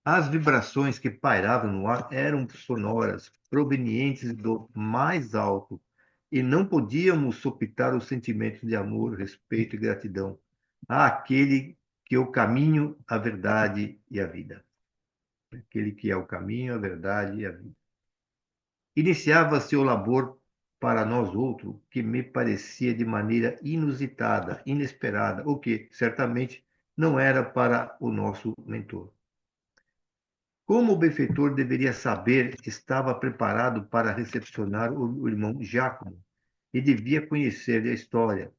As vibrações que pairavam no ar eram sonoras, provenientes do mais alto, e não podíamos sopitar os sentimentos de amor, respeito e gratidão àquele que é o caminho, a verdade e a vida. Aquele que é o caminho, a verdade e a vida. Iniciava-se o labor para nós outro, que me parecia de maneira inusitada, inesperada, o que, certamente, não era para o nosso mentor. Como o benfeitor deveria saber, estava preparado para recepcionar o irmão Giacomo e devia conhecer a história.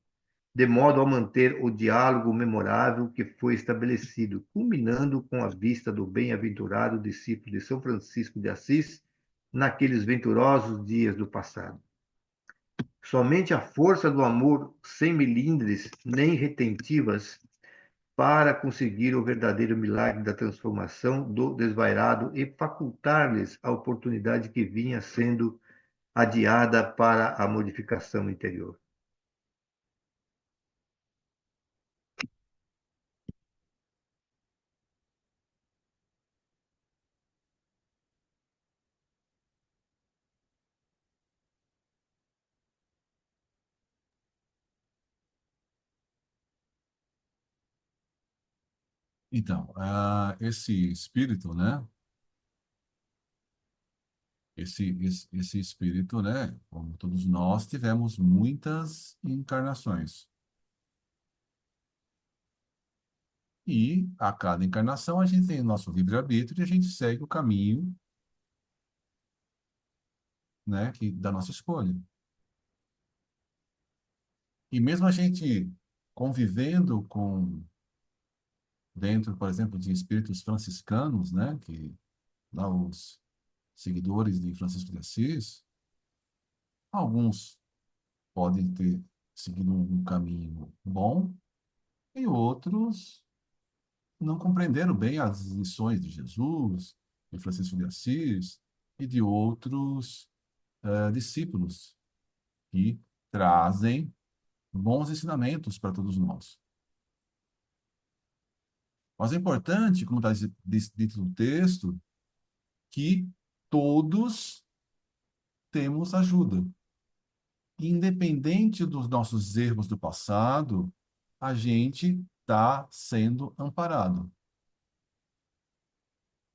de modo a manter o diálogo memorável que foi estabelecido, culminando com a vista do bem-aventurado discípulo de São Francisco de Assis naqueles venturosos dias do passado. Somente a força do amor, sem melindres nem retentivas, para conseguir o verdadeiro milagre da transformação do desvairado e facultar-lhes a oportunidade que vinha sendo adiada para a modificação interior. Então, esse espírito, né? Esse espírito, né? Como todos nós, tivemos muitas encarnações. E a cada encarnação a gente tem o nosso livre-arbítrio e a gente segue o caminho, né? Da nossa escolha. E mesmo a gente convivendo dentro, por exemplo, de espíritos franciscanos, né? Que lá os seguidores de Francisco de Assis, alguns podem ter seguido um caminho bom e outros não compreenderam bem as lições de Jesus, de Francisco de Assis e de outros discípulos que trazem bons ensinamentos para todos nós. Mas é importante, como está dito no texto, que todos temos ajuda. Independente dos nossos erros do passado, a gente está sendo amparado.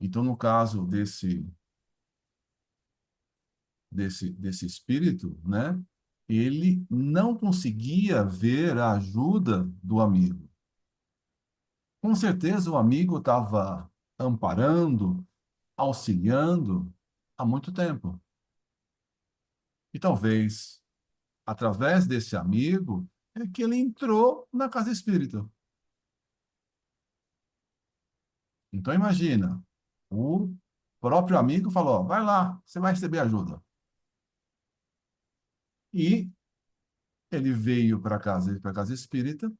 Então, no caso desse espírito, né, ele não conseguia ver a ajuda do amigo. Com certeza, o amigo estava amparando, auxiliando há muito tempo. E talvez, através desse amigo, é que ele entrou na casa espírita. Então, imagina, o próprio amigo falou: vai lá, você vai receber ajuda. E ele veio para a casa espírita,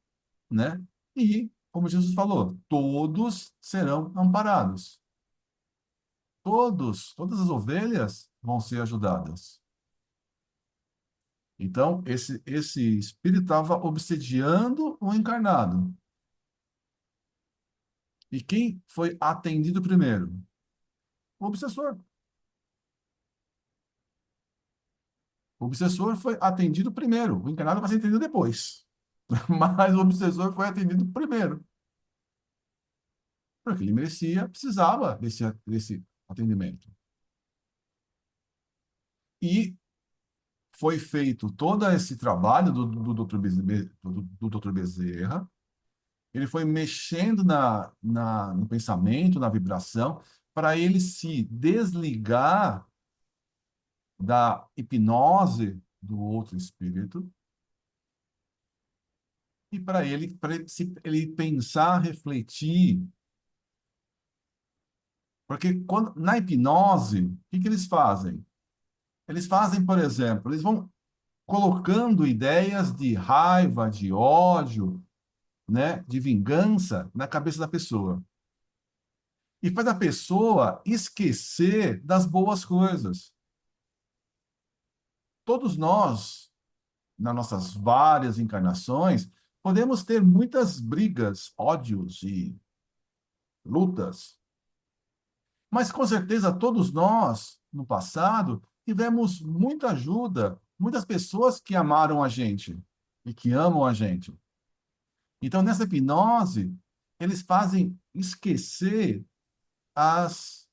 né? E, como Jesus falou, todos serão amparados. Todas as ovelhas vão ser ajudadas. Então, esse espírito estava obsediando o encarnado. E quem foi atendido primeiro? O obsessor. O obsessor foi atendido primeiro. O encarnado vai ser atendido depois. Mas o obsessor foi atendido primeiro. Porque ele merecia, precisava desse atendimento. E foi feito todo esse trabalho do Dr. do Dr. Bezerra. Ele foi mexendo no pensamento, na vibração, para ele se desligar da hipnose do outro espírito e para ele pensar, refletir. Porque na hipnose, o que eles fazem? Eles fazem, por exemplo, eles vão colocando ideias de raiva, de ódio, né, de vingança na cabeça da pessoa. E faz a pessoa esquecer das boas coisas. Todos nós, nas nossas várias encarnações, podemos ter muitas brigas, ódios e lutas. Mas com certeza todos nós, no passado, tivemos muita ajuda, muitas pessoas que amaram a gente e que amam a gente. Então, nessa hipnose, eles fazem esquecer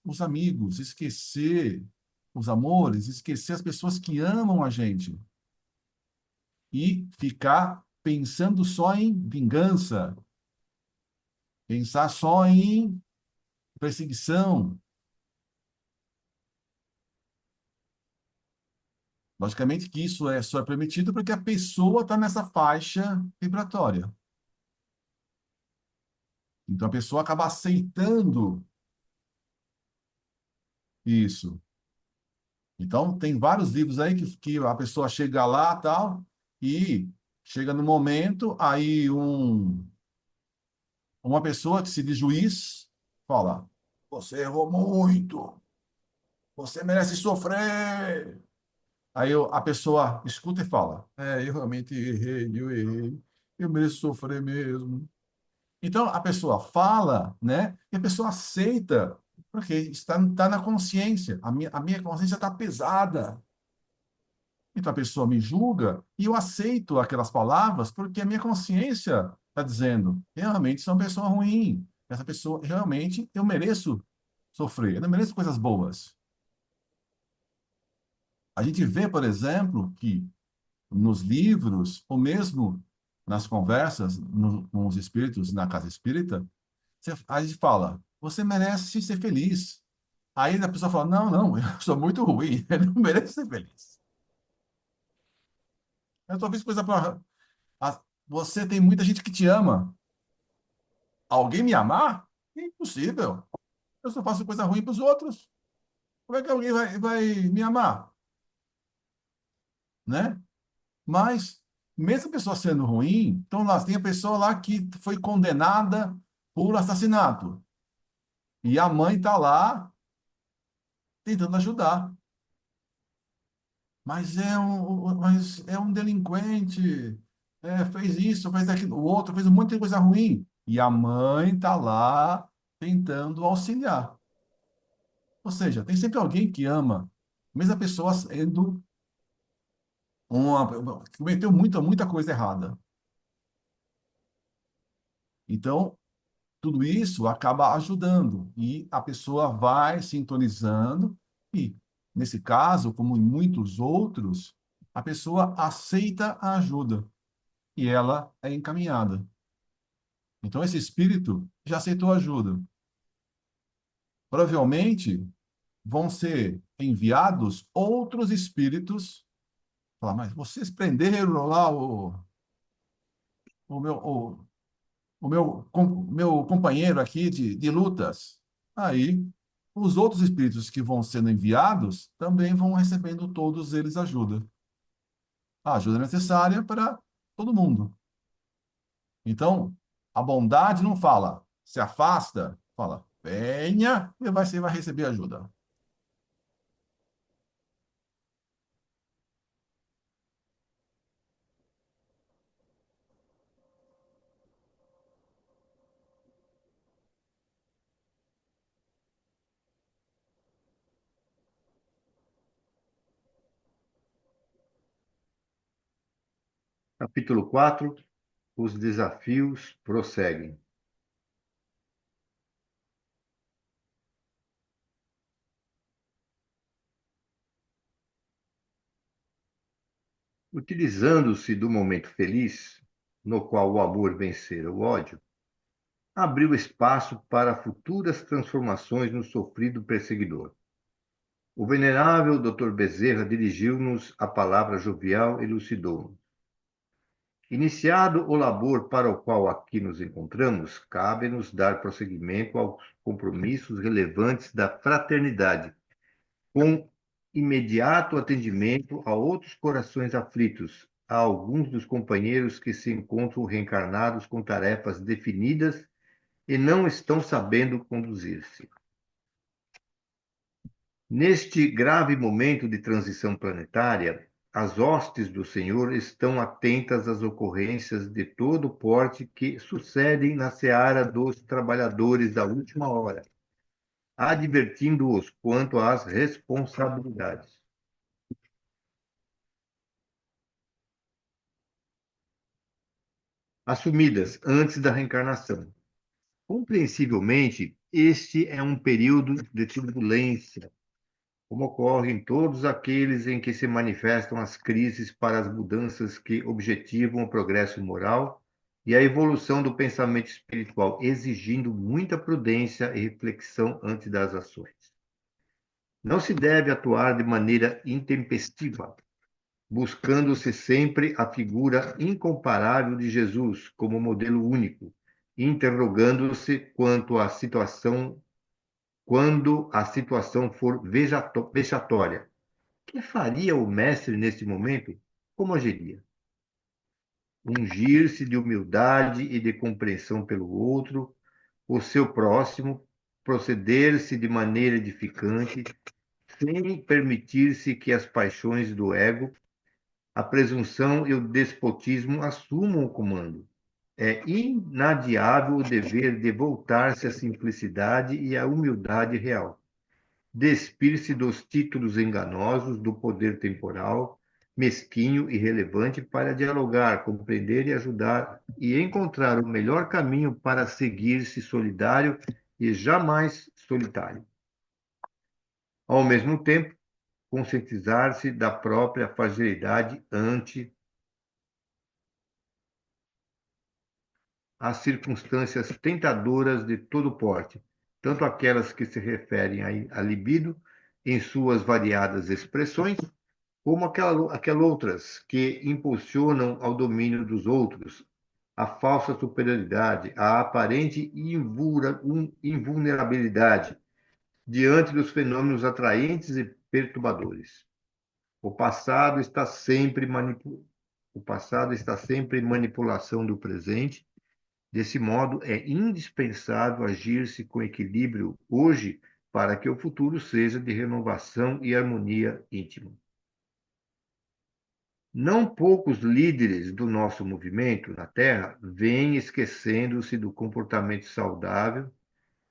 os amigos, esquecer os amores, esquecer as pessoas que amam a gente e ficar pensando só em vingança, pensar só em perseguição. Logicamente que isso só é permitido porque a pessoa está nessa faixa vibratória. Então a pessoa acaba aceitando isso. Então tem vários livros aí que a pessoa chega lá tal e chega no momento aí uma pessoa que se diz juiz fala: você errou muito, você merece sofrer. Aí a pessoa escuta e fala: eu realmente errei, eu mereço sofrer mesmo. Então a pessoa fala, né? E a pessoa aceita, porque está na consciência. A minha consciência está pesada. Então a pessoa me julga e eu aceito aquelas palavras porque a minha consciência está dizendo: eu realmente sou uma pessoa ruim. Essa pessoa, realmente, eu mereço sofrer, eu não mereço coisas boas. A gente vê, por exemplo, que nos livros, ou mesmo nas conversas com os espíritos na casa espírita, a gente fala: você merece ser feliz. Aí a pessoa fala: não, não, eu sou muito ruim, eu não mereço ser feliz. Eu só fiz coisa para. Você tem muita gente que te ama. Alguém me amar? Impossível. Eu só faço coisa ruim para os outros. Como é que alguém vai me amar? Né? Mas, mesmo a pessoa sendo ruim, então lá tem a pessoa lá que foi condenada por assassinato. E a mãe está lá tentando ajudar. Mas é um delinquente, fez isso, fez aquilo, o outro fez um monte de coisa ruim. E a mãe está lá tentando auxiliar. Ou seja, tem sempre alguém que ama, mesmo a pessoa sendo cometeu muita coisa errada. Então, tudo isso acaba ajudando e a pessoa vai sintonizando e, nesse caso, como em muitos outros, a pessoa aceita a ajuda e ela é encaminhada. Então, esse espírito já aceitou a ajuda. Provavelmente vão ser enviados outros espíritos. Falar: mas vocês prenderam lá o meu, meu companheiro aqui de lutas. Aí, os outros espíritos que vão sendo enviados também vão recebendo todos eles ajuda. A ajuda necessária para todo mundo. Então, a bondade não fala, se afasta, fala, venha e você vai receber ajuda. Capítulo 4. Os desafios prosseguem. Utilizando-se do momento feliz, no qual o amor vencera o ódio, abriu espaço para futuras transformações no sofrido perseguidor. O venerável Dr. Bezerra dirigiu-nos a palavra jovial e elucidou-nos. Iniciado o labor para o qual aqui nos encontramos, cabe-nos dar prosseguimento aos compromissos relevantes da fraternidade, com imediato atendimento a outros corações aflitos, a alguns dos companheiros que se encontram reencarnados com tarefas definidas e não estão sabendo conduzir-se. Neste grave momento de transição planetária, as hostes do Senhor estão atentas às ocorrências de todo porte que sucedem na seara dos trabalhadores da última hora, advertindo-os quanto às responsabilidades assumidas antes da reencarnação. Compreensivelmente, este é um período de turbulência, como ocorre em todos aqueles em que se manifestam as crises para as mudanças que objetivam o progresso moral e a evolução do pensamento espiritual, exigindo muita prudência e reflexão antes das ações. Não se deve atuar de maneira intempestiva, buscando-se sempre a figura incomparável de Jesus como modelo único, interrogando-se quando a situação for vexatória. O que faria o mestre nesse momento? Como agiria? Ungir-se de humildade e de compreensão pelo outro, o seu próximo, proceder-se de maneira edificante, sem permitir-se que as paixões do ego, a presunção e o despotismo assumam o comando. É inadiável o dever de voltar-se à simplicidade e à humildade real, despir-se dos títulos enganosos do poder temporal, mesquinho e relevante para dialogar, compreender e ajudar e encontrar o melhor caminho para seguir-se solidário e jamais solitário. Ao mesmo tempo, conscientizar-se da própria fragilidade ante as circunstâncias tentadoras de todo porte, tanto aquelas que se referem à libido em suas variadas expressões, como aquelas outras que impulsionam ao domínio dos outros, a falsa superioridade, a aparente invulnerabilidade diante dos fenômenos atraentes e perturbadores. O passado está sempre o passado está sempre em manipulação do presente. Desse modo, é indispensável agir-se com equilíbrio hoje para que o futuro seja de renovação e harmonia íntima. Não poucos líderes do nosso movimento na Terra vêm esquecendo-se do comportamento saudável,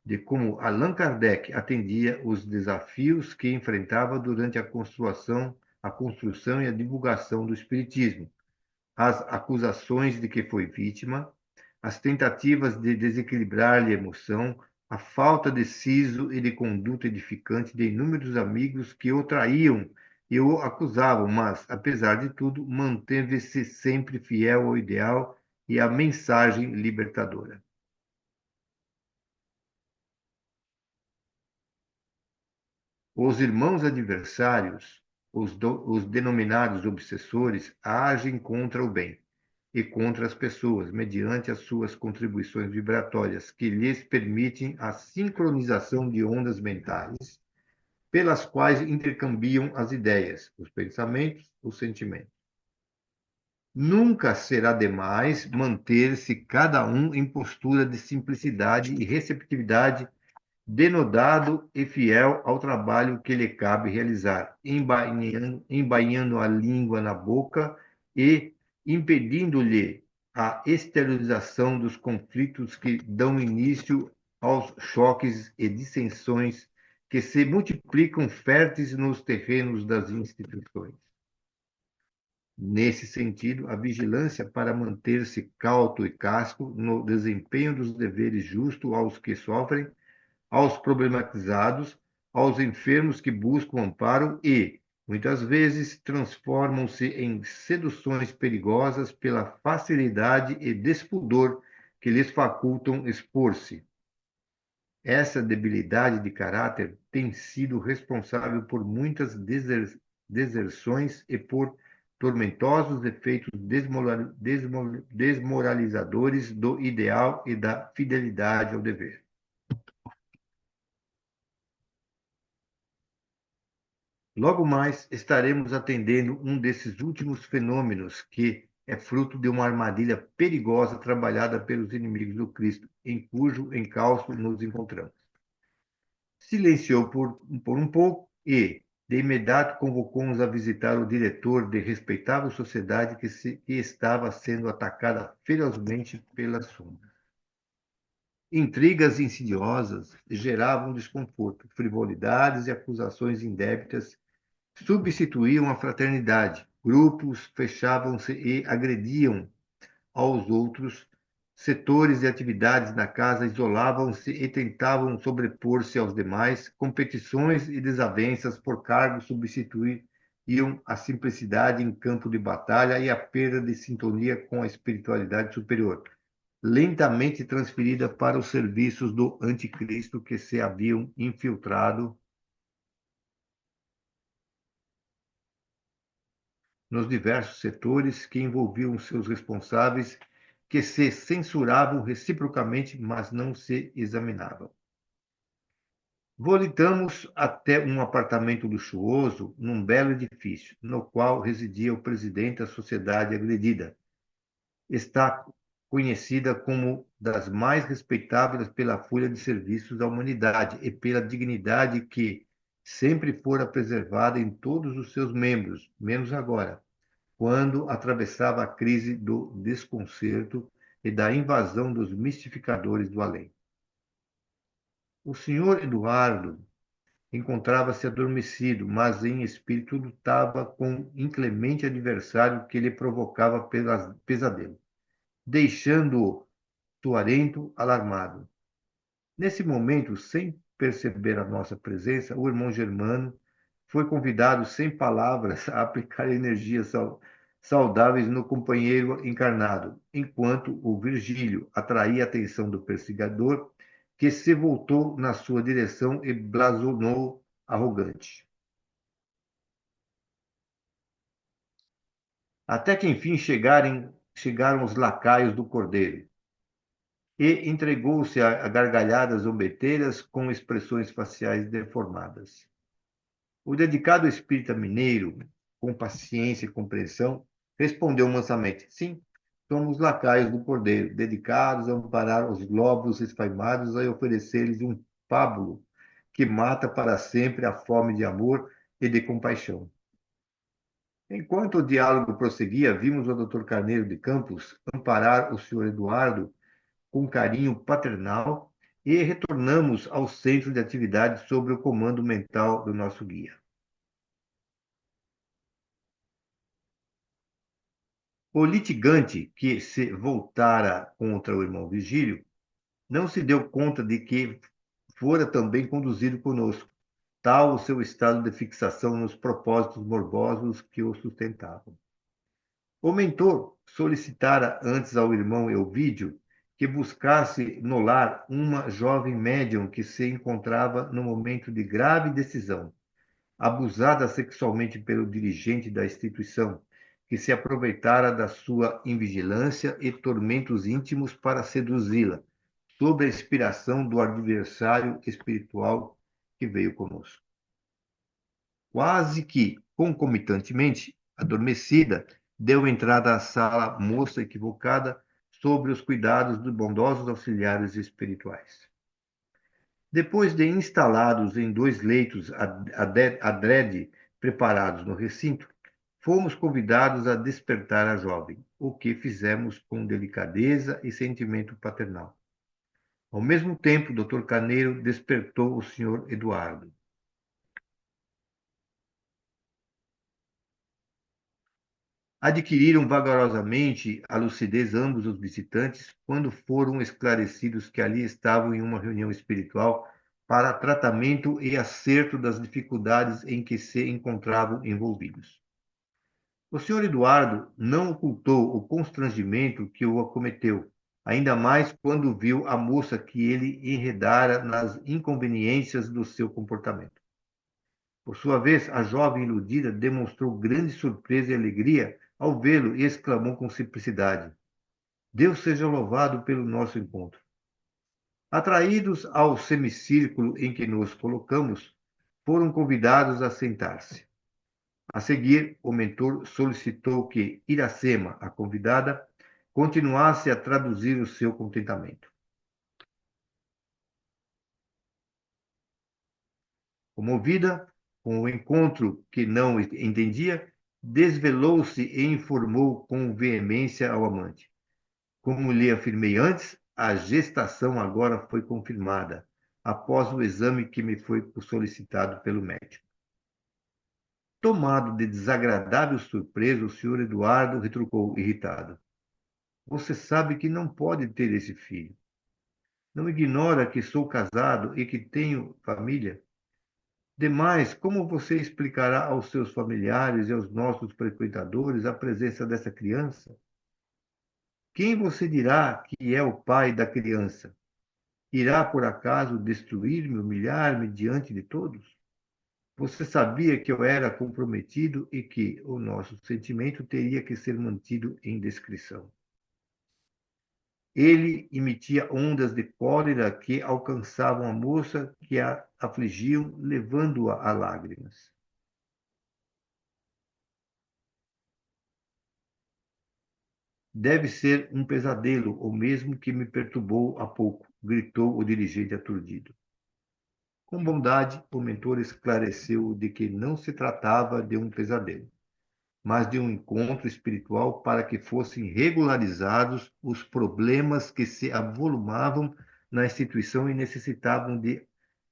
de como Allan Kardec atendia os desafios que enfrentava durante a construção e a divulgação do Espiritismo, as acusações de que foi vítima, as tentativas de desequilibrar-lhe a emoção, a falta de siso e de conduta edificante de inúmeros amigos que o traíam e o acusavam, mas, apesar de tudo, manteve-se sempre fiel ao ideal e à mensagem libertadora. Os irmãos adversários, os denominados obsessores, agem contra o bem e contra as pessoas, mediante as suas contribuições vibratórias, que lhes permitem a sincronização de ondas mentais, pelas quais intercambiam as ideias, os pensamentos, os sentimentos. Nunca será demais manter-se cada um em postura de simplicidade e receptividade, denodado e fiel ao trabalho que lhe cabe realizar, embainhando a língua na boca e impedindo-lhe a exteriorização dos conflitos que dão início aos choques e dissensões que se multiplicam férteis nos terrenos das instituições. Nesse sentido, a vigilância para manter-se cauto e casto no desempenho dos deveres justos aos que sofrem, aos problematizados, aos enfermos que buscam amparo e, muitas vezes, transformam-se em seduções perigosas pela facilidade e despudor que lhes facultam expor-se. Essa debilidade de caráter tem sido responsável por muitas deserções e por tormentosos efeitos desmoralizadores do ideal e da fidelidade ao dever. Logo mais estaremos atendendo um desses últimos fenômenos que é fruto de uma armadilha perigosa trabalhada pelos inimigos do Cristo, em cujo encalço nos encontramos. Silenciou por um pouco e, de imediato, convocou-nos a visitar o diretor de respeitável sociedade que estava sendo atacada ferozmente pelas sombras. Intrigas insidiosas geravam desconforto, frivolidades e acusações indébitas substituíam a fraternidade. Grupos fechavam-se e agrediam aos outros. Setores e atividades na casa isolavam-se e tentavam sobrepor-se aos demais. Competições e desavenças por cargos substituíam a simplicidade em campo de batalha e a perda de sintonia com a espiritualidade superior, lentamente transferida para os serviços do anticristo que se haviam infiltrado nos diversos setores que envolviam seus responsáveis, que se censuravam reciprocamente, mas não se examinavam. Voltamos até um apartamento luxuoso num belo edifício, no qual residia o presidente da sociedade agredida. Está conhecida como das mais respeitáveis pela folha de serviços da humanidade e pela dignidade que sempre fora preservada em todos os seus membros, menos agora, quando atravessava a crise do desconcerto e da invasão dos mistificadores do além. O senhor Eduardo encontrava-se adormecido, mas em espírito lutava com um inclemente adversário que lhe provocava pesadelo, deixando-o tuarento, alarmado. Nesse momento, sem perceber a nossa presença, o irmão Germano foi convidado, sem palavras, a aplicar energias saudáveis no companheiro encarnado, enquanto o Virgílio atraía a atenção do perseguidor, que se voltou na sua direção e blasou arrogante. Até que enfim chegaram os lacaios do cordeiro, e entregou-se a gargalhadas zombeteiras com expressões faciais deformadas. O dedicado espírita mineiro, com paciência e compreensão, respondeu mansamente: sim, somos lacaios do cordeiro, dedicados a amparar os glóbulos esfaimados e oferecer-lhes um pábulo que mata para sempre a fome de amor e de compaixão. Enquanto o diálogo prosseguia, vimos o Dr. Carneiro de Campos amparar o Sr. Eduardo com carinho paternal e retornamos ao centro de atividade sob o comando mental do nosso guia. O litigante que se voltara contra o irmão Virgílio não se deu conta de que fora também conduzido conosco, tal o seu estado de fixação nos propósitos morbosos que o sustentavam. O mentor solicitara antes ao irmão Elvídio que buscasse no lar uma jovem médium que se encontrava no momento de grave decisão, abusada sexualmente pelo dirigente da instituição, que se aproveitara da sua invigilância e tormentos íntimos para seduzi-la, sob a inspiração do adversário espiritual que veio conosco. Quase que concomitantemente, adormecida, deu entrada à sala moça equivocada sobre os cuidados dos bondosos auxiliares espirituais. Depois de instalados em 2 leitos adrede preparados no recinto, fomos convidados a despertar a jovem, o que fizemos com delicadeza e sentimento paternal. Ao mesmo tempo, o Dr. Carneiro despertou o Sr. Eduardo. Adquiriram vagarosamente a lucidez ambos os visitantes quando foram esclarecidos que ali estavam em uma reunião espiritual para tratamento e acerto das dificuldades em que se encontravam envolvidos. O Sr. Eduardo não ocultou o constrangimento que o acometeu, ainda mais quando viu a moça que ele enredara nas inconveniências do seu comportamento. Por sua vez, a jovem iludida demonstrou grande surpresa e alegria ao vê-lo e exclamou com simplicidade: Deus seja louvado pelo nosso encontro. Atraídos ao semicírculo em que nos colocamos, foram convidados a sentar-se. A seguir, o mentor solicitou que Iracema, a convidada, continuasse a traduzir o seu contentamento. Comovida com o encontro que não entendia, desvelou-se e informou com veemência ao amante. Como lhe afirmei antes, a gestação agora foi confirmada, após o exame que me foi solicitado pelo médico. Tomado de desagradável surpresa, o Sr. Eduardo retrucou, irritado: Você sabe que não pode ter esse filho. Não ignora que sou casado e que tenho família? Demais, como você explicará aos seus familiares e aos nossos frequentadores a presença dessa criança? Quem você dirá que é o pai da criança? Irá, por acaso, destruir-me, humilhar-me diante de todos? Você sabia que eu era comprometido e que o nosso sentimento teria que ser mantido em discrição. Ele emitia ondas de cólera que alcançavam a moça que a afligiam, levando-a a lágrimas. Deve ser um pesadelo, ou mesmo que me perturbou há pouco, gritou o dirigente aturdido. Com bondade, o mentor esclareceu de que não se tratava de um pesadelo, mas de um encontro espiritual para que fossem regularizados os problemas que se avolumavam na instituição e necessitavam de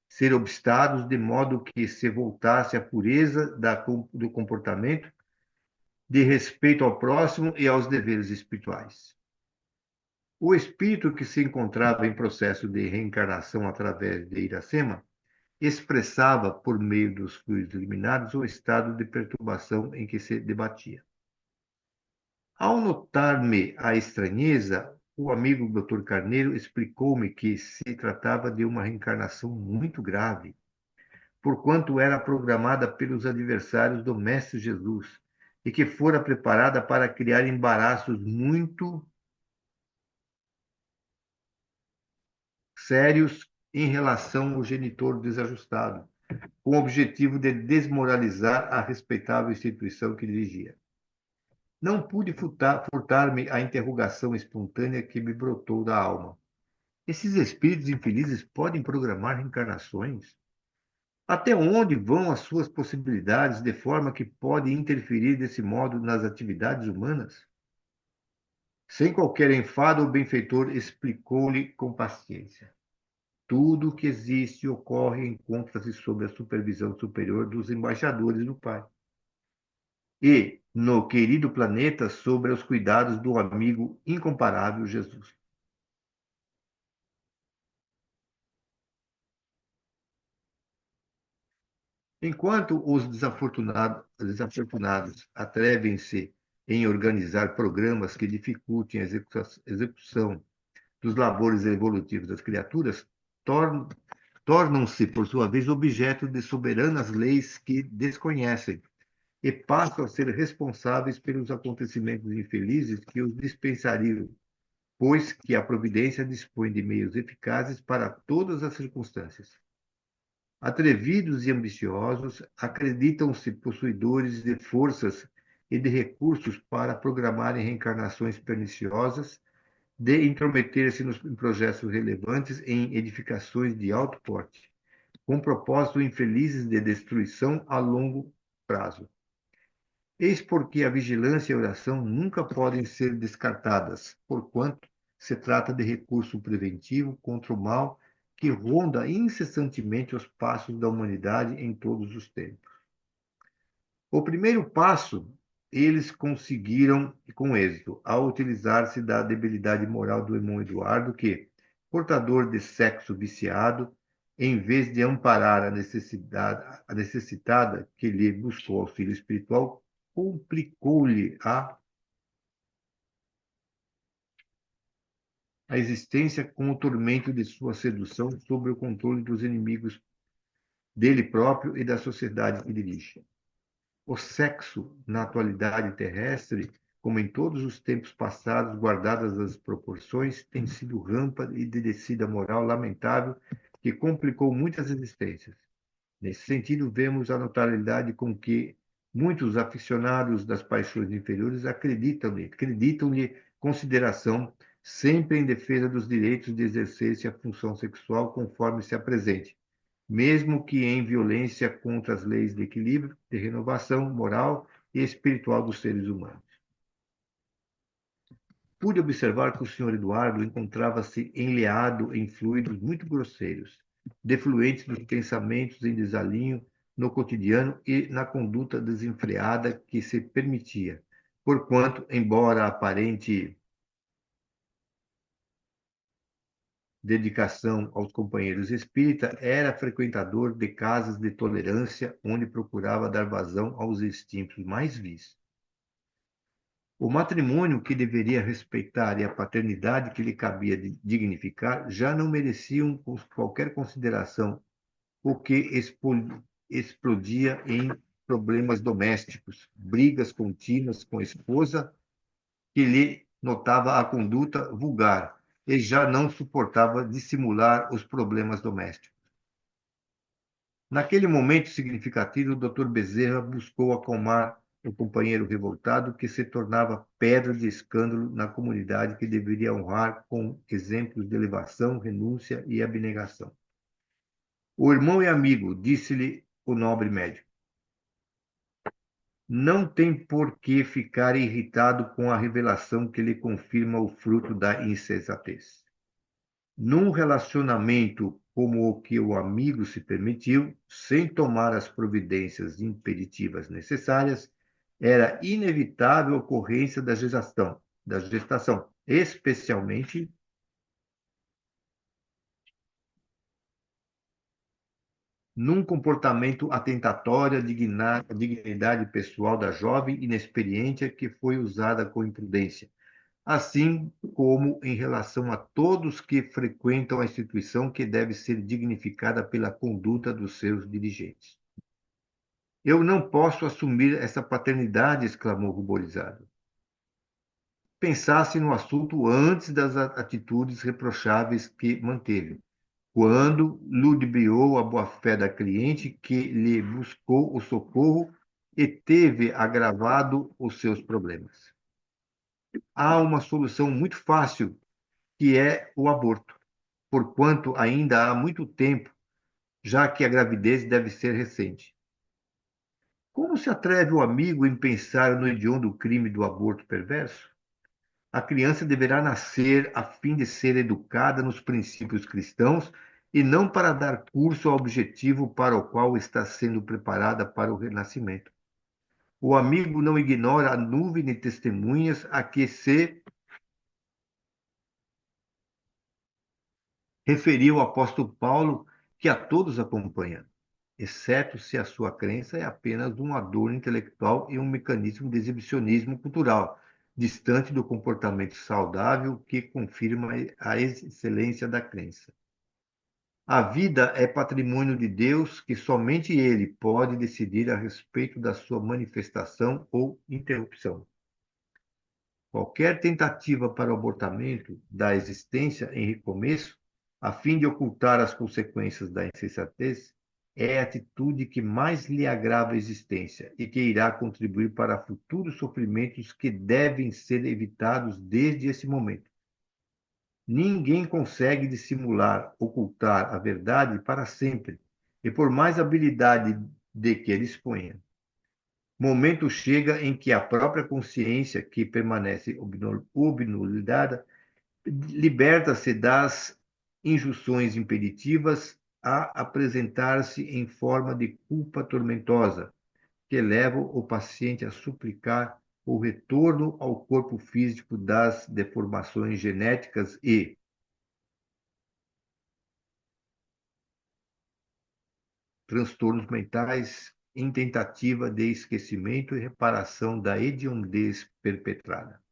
ser obstados de modo que se voltasse à pureza do comportamento, de respeito ao próximo e aos deveres espirituais. O espírito que se encontrava em processo de reencarnação através de Iracema expressava, por meio dos fluidos eliminados, o estado de perturbação em que se debatia. Ao notar-me a estranheza, o amigo Dr. Carneiro explicou-me que se tratava de uma reencarnação muito grave, porquanto era programada pelos adversários do Mestre Jesus e que fora preparada para criar embaraços muito sérios em relação ao genitor desajustado, com o objetivo de desmoralizar a respeitável instituição que dirigia. Não pude furtar-me a interrogação espontânea que me brotou da alma. Esses espíritos infelizes podem programar reencarnações? Até onde vão as suas possibilidades, de forma que podem interferir desse modo nas atividades humanas? Sem qualquer enfado, o benfeitor explicou-lhe com paciência. Tudo o que existe e ocorre encontra-se sob a supervisão superior dos embaixadores do Pai. E, no querido planeta, sob os cuidados do amigo incomparável Jesus. Enquanto os desafortunados atrevem-se em organizar programas que dificultem a execução dos labores evolutivos das criaturas, tornam-se, por sua vez, objeto de soberanas leis que desconhecem e passam a ser responsáveis pelos acontecimentos infelizes que os dispensariam, pois que a providência dispõe de meios eficazes para todas as circunstâncias. Atrevidos e ambiciosos, acreditam-se possuidores de forças e de recursos para programarem reencarnações perniciosas, de intrometer-se em projetos relevantes em edificações de alto porte, com propósitos infelizes de destruição a longo prazo. Eis porque a vigilância e a oração nunca podem ser descartadas, porquanto se trata de recurso preventivo contra o mal que ronda incessantemente os passos da humanidade em todos os tempos. O primeiro passo eles conseguiram com êxito, ao utilizar-se da debilidade moral do irmão Eduardo, que, portador de sexo viciado, em vez de amparar a necessitada que lhe buscou auxílio espiritual, complicou-lhe a existência com o tormento de sua sedução sob o controle dos inimigos dele próprio e da sociedade que dirige. O sexo, na atualidade terrestre, como em todos os tempos passados, guardadas as proporções, tem sido rampa e de descida moral lamentável que complicou muitas existências. Nesse sentido, vemos a notabilidade com que muitos aficionados das paixões inferiores acreditam-lhe consideração, sempre em defesa dos direitos de exercer-se a função sexual conforme se apresente, mesmo que em violência contra as leis de equilíbrio, de renovação moral e espiritual dos seres humanos. Pude observar que o Sr. Eduardo encontrava-se enleado em fluidos muito grosseiros, defluentes dos pensamentos em desalinho no cotidiano e na conduta desenfreada que se permitia, porquanto, embora aparente dedicação aos companheiros espírita, era frequentador de casas de tolerância, onde procurava dar vazão aos instintos mais vis. O matrimônio que deveria respeitar e a paternidade que lhe cabia dignificar já não mereciam qualquer consideração, o que explodia em problemas domésticos, brigas contínuas com a esposa, que lhe notava a conduta vulgar e já não suportava dissimular os problemas domésticos. Naquele momento significativo, o Dr. Bezerra buscou acalmar o companheiro revoltado que se tornava pedra de escândalo na comunidade que deveria honrar com exemplos de elevação, renúncia e abnegação. O irmão e amigo, disse-lhe o nobre médico, não tem por que ficar irritado com a revelação que lhe confirma o fruto da insensatez. Num relacionamento como o que o amigo se permitiu, sem tomar as providências impeditivas necessárias, era inevitável a ocorrência da gestação, especialmente num comportamento atentatório à dignidade pessoal da jovem inexperiente que foi usada com imprudência, assim como em relação a todos que frequentam a instituição que deve ser dignificada pela conduta dos seus dirigentes. Eu não posso assumir essa paternidade, exclamou ruborizado. Pensasse no assunto antes das atitudes reprocháveis que manteve, quando ludibriou a boa-fé da cliente que lhe buscou o socorro e teve agravado os seus problemas. Há uma solução muito fácil, que é o aborto, porquanto ainda há muito tempo, já que a gravidez deve ser recente. Como se atreve o amigo em pensar no hediondo crime do aborto perverso? A criança deverá nascer a fim de ser educada nos princípios cristãos e não para dar curso ao objetivo para o qual está sendo preparada para o renascimento. O amigo não ignora a nuvem de testemunhas a que se referiu o apóstolo Paulo, que a todos acompanha, exceto se a sua crença é apenas um adorno intelectual e um mecanismo de exibicionismo cultural, distante do comportamento saudável que confirma a excelência da crença. A vida é patrimônio de Deus que somente Ele pode decidir a respeito da sua manifestação ou interrupção. Qualquer tentativa para o abortamento da existência em recomeço, a fim de ocultar as consequências da insensatez, é a atitude que mais lhe agrava a existência e que irá contribuir para futuros sofrimentos que devem ser evitados desde esse momento. Ninguém consegue dissimular, ocultar a verdade para sempre, e por mais habilidade de que ele exponha. Momento chega em que a própria consciência, que permanece obnubilada, liberta-se das injunções impeditivas a apresentar-se em forma de culpa tormentosa, que leva o paciente a suplicar o retorno ao corpo físico das deformações genéticas e, transtornos mentais em tentativa de esquecimento e reparação da hediondez perpetrada.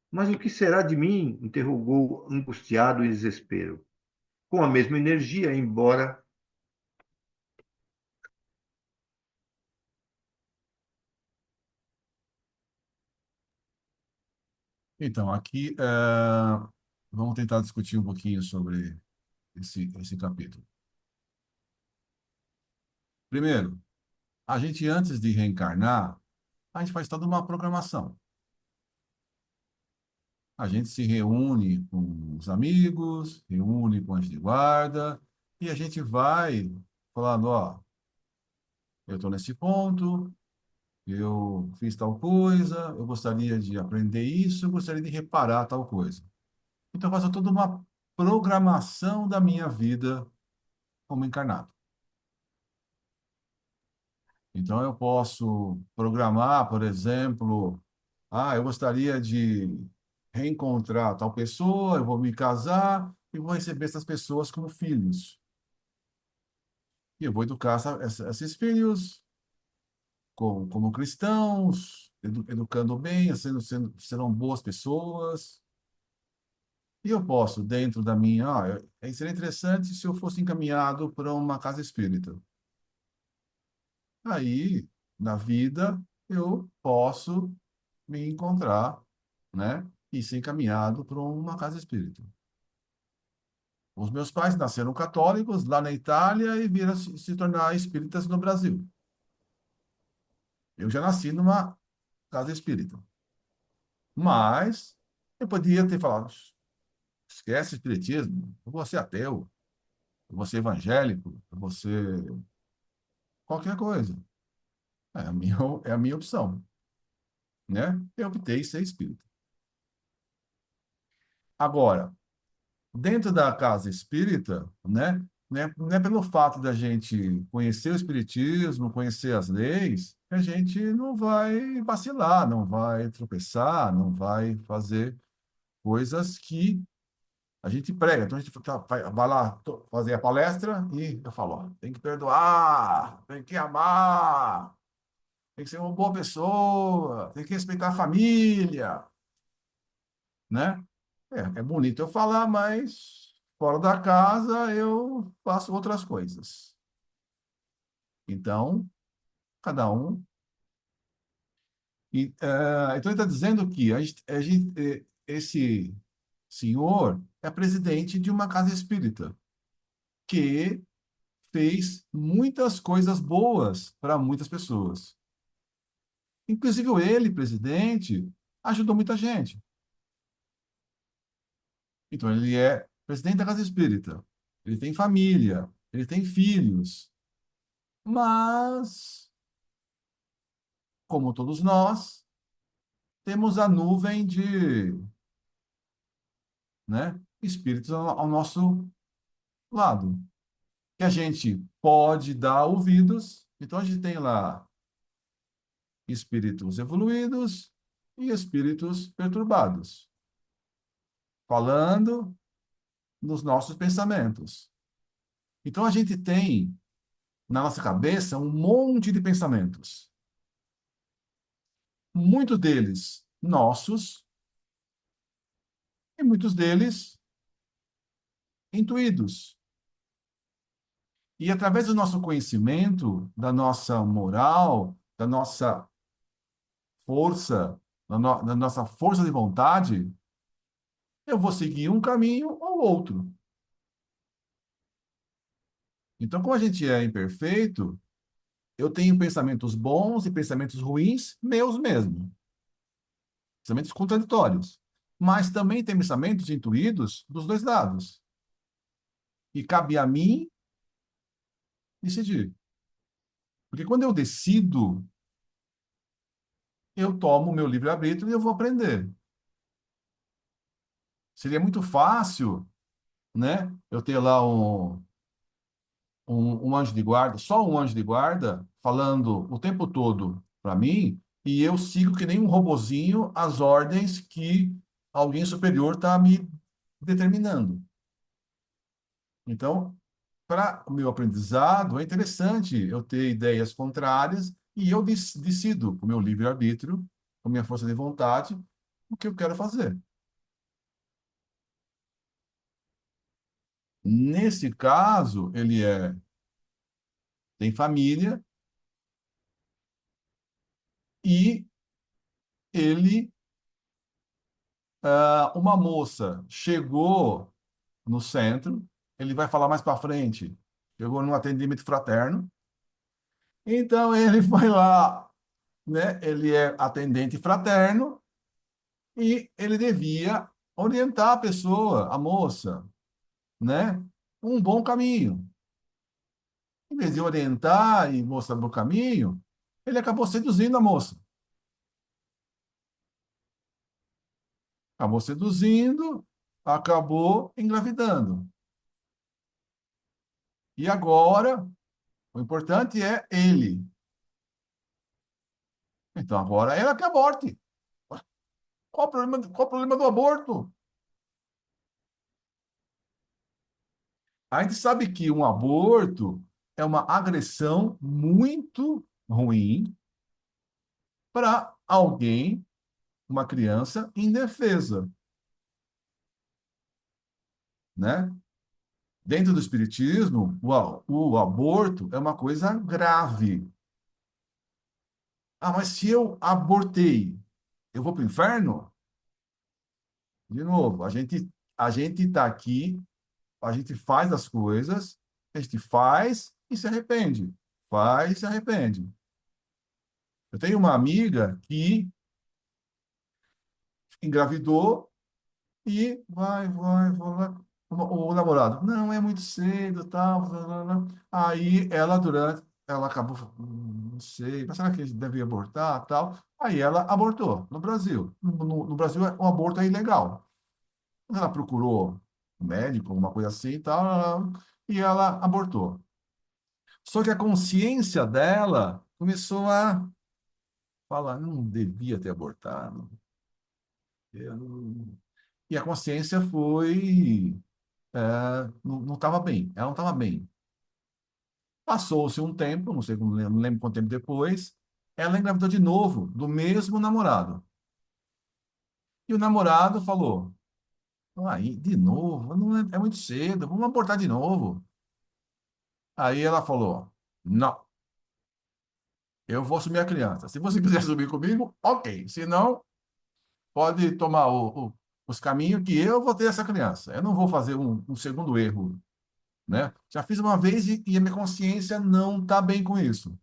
Mas o que será de mim? Interrogou angustiado em desespero. Com a mesma energia, embora Então, aqui vamos tentar discutir um pouquinho sobre esse capítulo. Primeiro, a gente antes de reencarnar, a gente faz toda uma programação. A gente se reúne com os amigos, reúne com a anjo de guarda, e a gente vai falando, ó, eu estou nesse ponto, eu fiz tal coisa, eu gostaria de aprender isso, eu gostaria de reparar tal coisa. Então, eu faço toda uma programação da minha vida como encarnado. Então, eu posso programar, por exemplo, eu gostaria de reencontrar tal pessoa, eu vou me casar e vou receber essas pessoas como filhos. E eu vou educar esses filhos como cristãos, educando bem, serão boas pessoas. E eu posso, dentro da minha. Seria interessante se eu fosse encaminhado para uma casa espírita. aí, na vida, eu posso me encontrar, né? E ser encaminhado para uma casa espírita. Os meus pais nasceram católicos lá na Itália e viram se tornar espíritas no Brasil. Eu já nasci numa casa espírita. Mas eu podia ter falado, esquece o espiritismo, eu vou ser ateu, eu vou ser evangélico, eu vou ser qualquer coisa. É a minha opção, né? Eu optei ser espírita. Agora, dentro da casa espírita, né? Não é pelo fato da gente conhecer o espiritismo, conhecer as leis, que a gente não vai vacilar, não vai tropeçar, não vai fazer coisas que a gente prega. Então a gente vai lá fazer a palestra e eu falo, ó, tem que perdoar, tem que amar, tem que ser uma boa pessoa, tem que respeitar a família, né? É bonito eu falar, mas fora da casa eu faço outras coisas. Então, cada um. Então, ele está dizendo que esse senhor é presidente de uma casa espírita, que fez muitas coisas boas para muitas pessoas. Inclusive, ele, presidente, ajudou muita gente. Então, ele é presidente da casa espírita. Ele tem família, ele tem filhos. Mas, como todos nós, temos a nuvem de, né, espíritos ao nosso lado, que a gente pode dar ouvidos. Então, a gente tem lá espíritos evoluídos e espíritos perturbados, falando nos nossos pensamentos. Então, a gente tem na nossa cabeça um monte de pensamentos. Muitos deles nossos e muitos deles intuídos. E através do nosso conhecimento, da nossa moral, da nossa força, da nossa força de vontade, eu vou seguir um caminho ou outro. Então, como a gente é imperfeito, eu tenho pensamentos bons e pensamentos ruins meus mesmo. Pensamentos contraditórios. Mas também tem pensamentos intuídos dos dois lados. E cabe a mim decidir. Porque quando eu decido, eu tomo o meu livre-arbítrio e eu vou aprender. Seria muito fácil, né? Eu ter lá um anjo de guarda, só um anjo de guarda, falando o tempo todo para mim, e eu sigo que nem um robozinho as ordens que alguém superior está me determinando. Então, para o meu aprendizado, é interessante eu ter ideias contrárias e eu decido, com o meu livre-arbítrio, com a minha força de vontade, o que eu quero fazer. Nesse caso, tem família e ele, uma moça chegou no centro, ele vai falar mais para frente, chegou num atendimento fraterno, então ele foi lá, né? Ele é atendente fraterno e ele devia orientar a pessoa, a moça, né? Um bom caminho. Em vez de orientar e mostrar o caminho, ele acabou seduzindo a moça. Acabou seduzindo, acabou engravidando. E agora, o importante é ele. Então agora ela que aborte. Qual o problema do aborto? A gente sabe que um aborto é uma agressão muito ruim para alguém, uma criança indefesa, né? Dentro do espiritismo, o aborto é uma coisa grave. Ah, mas se eu abortei, eu vou para o inferno? De novo, a gente está aqui, a gente faz as coisas, a gente faz e se arrepende. Faz e se arrepende. Eu tenho uma amiga que engravidou e vai. O namorado, não, é muito cedo, tal. Blá, blá, blá. Aí ela acabou, não sei, mas será que deve abortar, tal? Aí ela abortou no Brasil. No Brasil, o aborto é ilegal. Ela procurou um médico, alguma coisa assim e tal, e ela abortou. Só que a consciência dela começou a falar, não devia ter abortado. Eu não- E a consciência foi, não estava bem, ela não estava bem. Passou-se um tempo, não sei, não lembro quanto tempo depois, ela engravidou de novo, do mesmo namorado. E o namorado falou, aí, de novo, não é muito cedo, vamos abortar de novo. Aí ela falou, não, eu vou assumir a criança. Se você quiser assumir comigo, ok. Se não, pode tomar os caminhos que eu vou ter essa criança. Eu não vou fazer um segundo erro, né? Já fiz uma vez e a minha consciência não está bem com isso.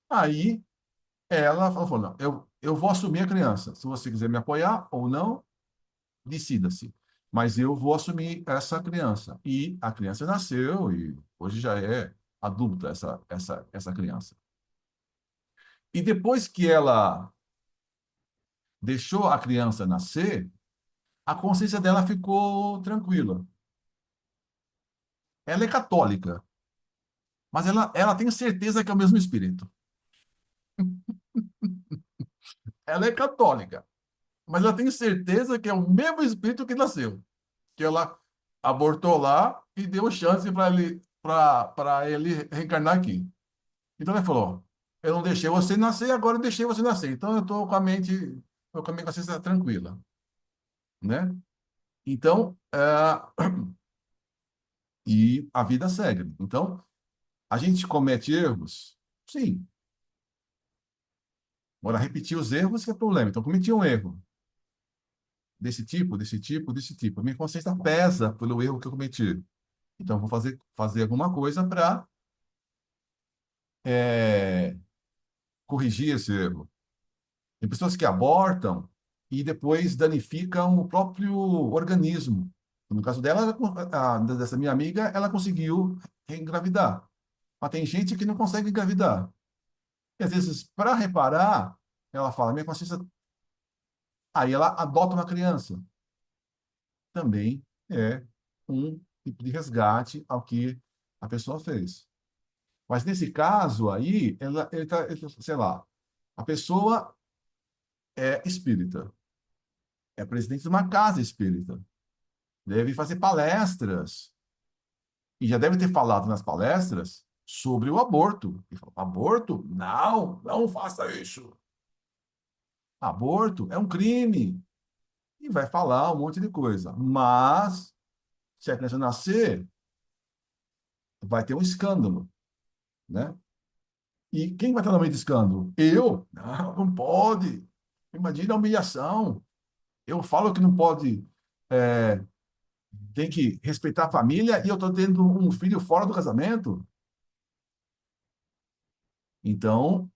Aí ela falou, não, eu vou assumir a criança. Se você quiser me apoiar ou não, decida-se. Mas eu vou assumir essa criança. E a criança nasceu e hoje já é adulta essa criança. E depois que ela deixou a criança nascer, a consciência dela ficou tranquila. Ela é católica, mas ela tem certeza que é o mesmo espírito. Ela é católica, mas ela tem certeza que é o mesmo espírito que nasceu, que ela abortou lá e deu chance para ele reencarnar aqui. Então ela falou: eu não deixei você nascer, agora eu deixei você nascer. Então eu estou com a minha consciência tranquila, né? Então, e a vida segue. Então, a gente comete erros? Sim. Agora, repetir os erros que é problema. Então, cometi um erro desse tipo, desse tipo, desse tipo. A minha consciência pesa pelo erro que eu cometi. Então, eu vou fazer alguma coisa para corrigir esse erro. Tem pessoas que abortam e depois danificam o próprio organismo. No caso dela, dessa minha amiga, ela conseguiu engravidar. Mas tem gente que não consegue engravidar. E às vezes, para reparar, ela fala, minha consciência. Aí ela adota uma criança. Também é um tipo de resgate ao que a pessoa fez. Mas nesse caso aí, sei lá, a pessoa é espírita, é presidente de uma casa espírita, deve fazer palestras, e já deve ter falado nas palestras sobre o aborto. E falou, aborto? Não, não faça isso. Aborto é um crime. E vai falar um monte de coisa. Mas, se a criança nascer, vai ter um escândalo, né? E quem vai estar no meio do escândalo? Eu? Não, não pode. Imagina a humilhação. Eu falo que não pode, é, tem que respeitar a família e eu estou tendo um filho fora do casamento. Então,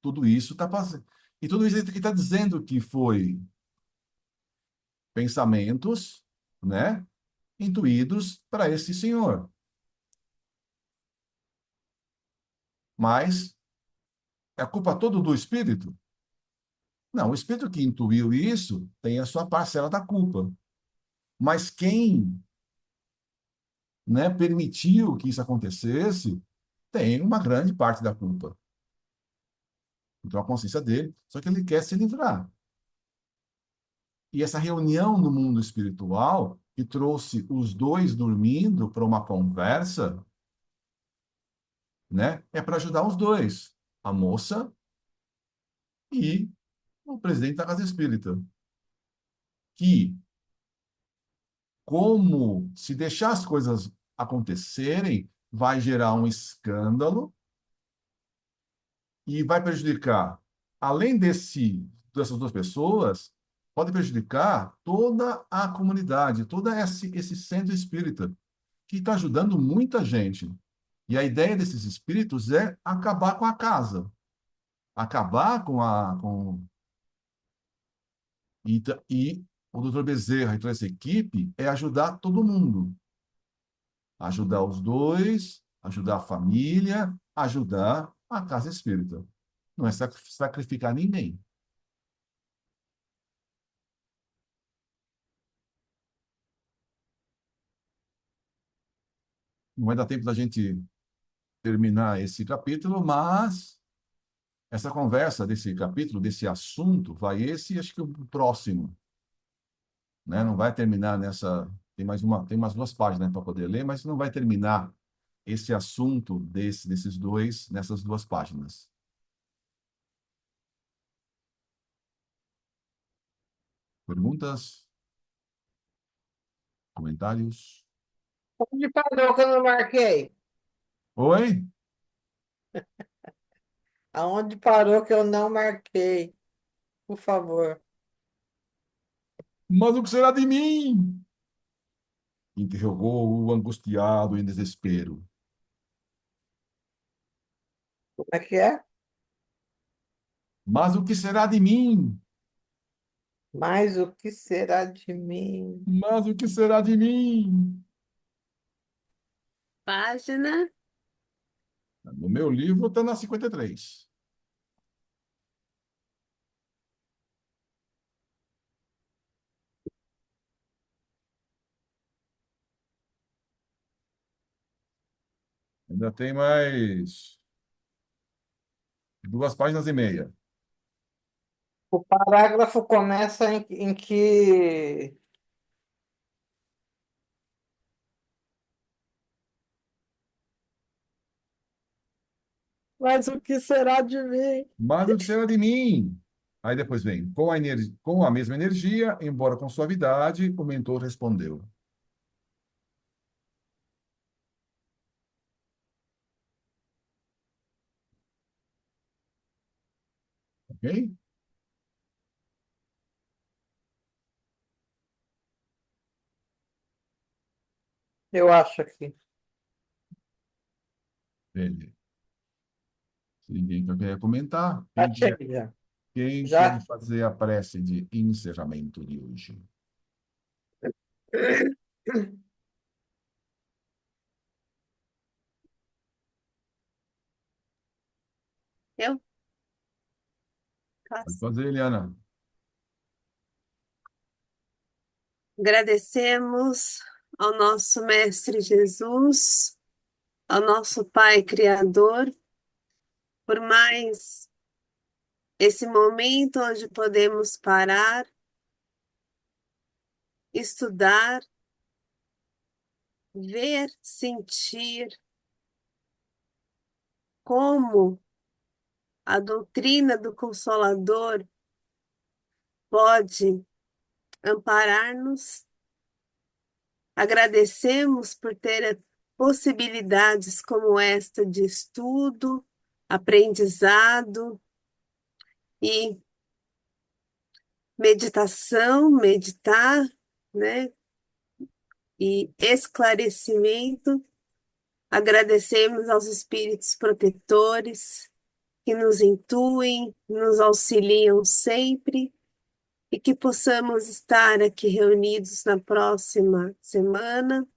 tudo isso está passando. E tudo isso ele está dizendo que foi pensamentos, né, intuídos para esse senhor. Mas é a culpa toda do espírito? Não, o espírito que intuiu isso tem a sua parcela da culpa. Mas quem, né, permitiu que isso acontecesse, tem uma grande parte da culpa. Então, a consciência dele, só que ele quer se livrar. E essa reunião no mundo espiritual, que trouxe os dois dormindo para uma conversa, né, é para ajudar os dois, a moça e o presidente da Casa Espírita. Que, como se deixar as coisas acontecerem, vai gerar um escândalo e vai prejudicar, além dessas duas pessoas, pode prejudicar toda a comunidade, todo esse centro espírita, que está ajudando muita gente. E a ideia desses espíritos é acabar com a casa, acabar e o doutor Bezerra e toda essa equipe é ajudar todo mundo. Ajudar os dois, ajudar a família, ajudar a casa espírita. Não é sacrificar ninguém. Não vai dar tempo da gente terminar esse capítulo, mas essa conversa desse capítulo, desse assunto, acho que o próximo, né? Não vai terminar nessa. Tem mais duas páginas para poder ler, mas não vai terminar esse assunto desses dois nessas duas páginas. Perguntas? Comentários? Onde parou que eu não marquei? Oi? Aonde parou que eu não marquei? Por favor. Mas o que será de mim? Interrogou o angustiado em desespero. Como é que é? Mas o que será de mim? Mas o que será de mim? Mas o que será de mim? Página. No meu livro está na 53. Ainda tem mais duas páginas e meia. O parágrafo começa em que. Mas o que será de mim? Mas o que será de mim? Aí depois vem, com a mesma energia, embora com suavidade, o mentor respondeu. Ok? Eu acho aqui. Beleza. Se ninguém quer comentar, Achei já. quem Já? quer fazer a prece de encerramento de hoje? Eu Pode faço. fazer, Eliana. Agradecemos ao nosso Mestre Jesus, ao nosso Pai Criador, por mais esse momento onde podemos parar, estudar, ver, sentir como a doutrina do Consolador pode amparar-nos. Agradecemos por ter possibilidades como esta de estudo, aprendizado e meditação, meditar, né? E esclarecimento. Agradecemos aos espíritos protetores que nos intuem, nos auxiliam sempre e que possamos estar aqui reunidos na próxima semana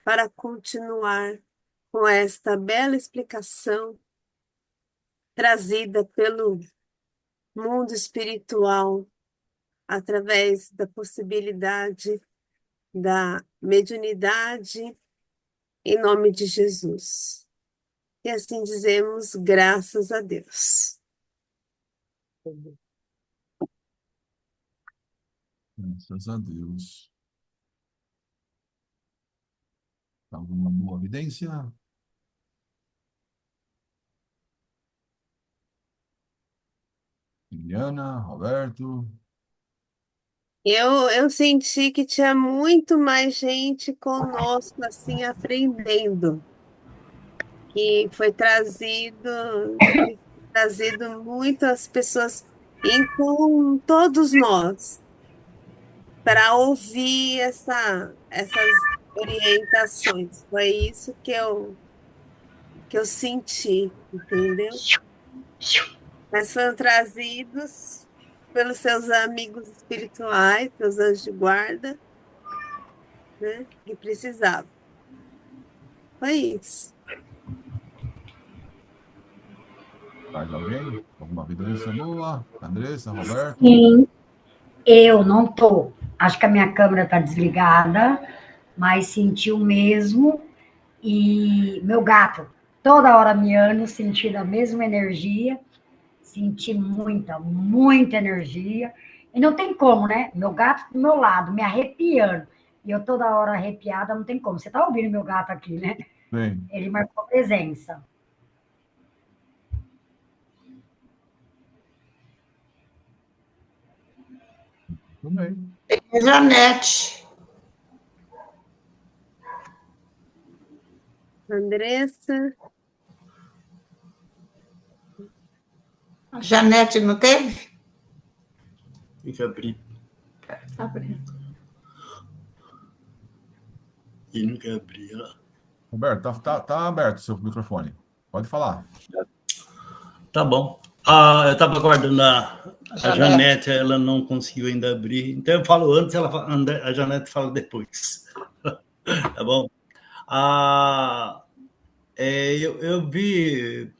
para continuar com esta bela explicação trazida pelo mundo espiritual através da possibilidade da mediunidade em nome de Jesus. E assim dizemos, graças a Deus. Graças a Deus. Alguma boa evidência? Eliana, Roberto. Eu senti que tinha muito mais gente conosco, assim, aprendendo, que foi trazido trazido muitas pessoas com todos nós para ouvir essas orientações. Foi isso que eu senti, entendeu? Mas foram trazidos pelos seus amigos espirituais, seus anjos de guarda, né? Que precisavam. Foi isso. Mais alguém? Alguma vibrança boa? Andressa, Roberto? Sim, eu não tô. Acho que a minha câmera está desligada, mas senti o mesmo. E meu gato, toda hora miando, sentindo a mesma energia. Senti muita, muita energia. E não tem como, né? Meu gato do meu lado, me arrepiando. E eu toda hora arrepiada, não tem como. Você tá ouvindo meu gato aqui, né? Bem, Ele marcou presença. tudo bem. Janete. Andressa, A Janete não teve? Tem que abrir. Tá abrindo. E não quer abrir. Roberto, tá aberto o seu microfone. Pode falar. Tá bom. Eu estava aguardando a Janete, ela não conseguiu ainda abrir. Então eu falo antes, a Janete fala depois. Tá bom? Eu vi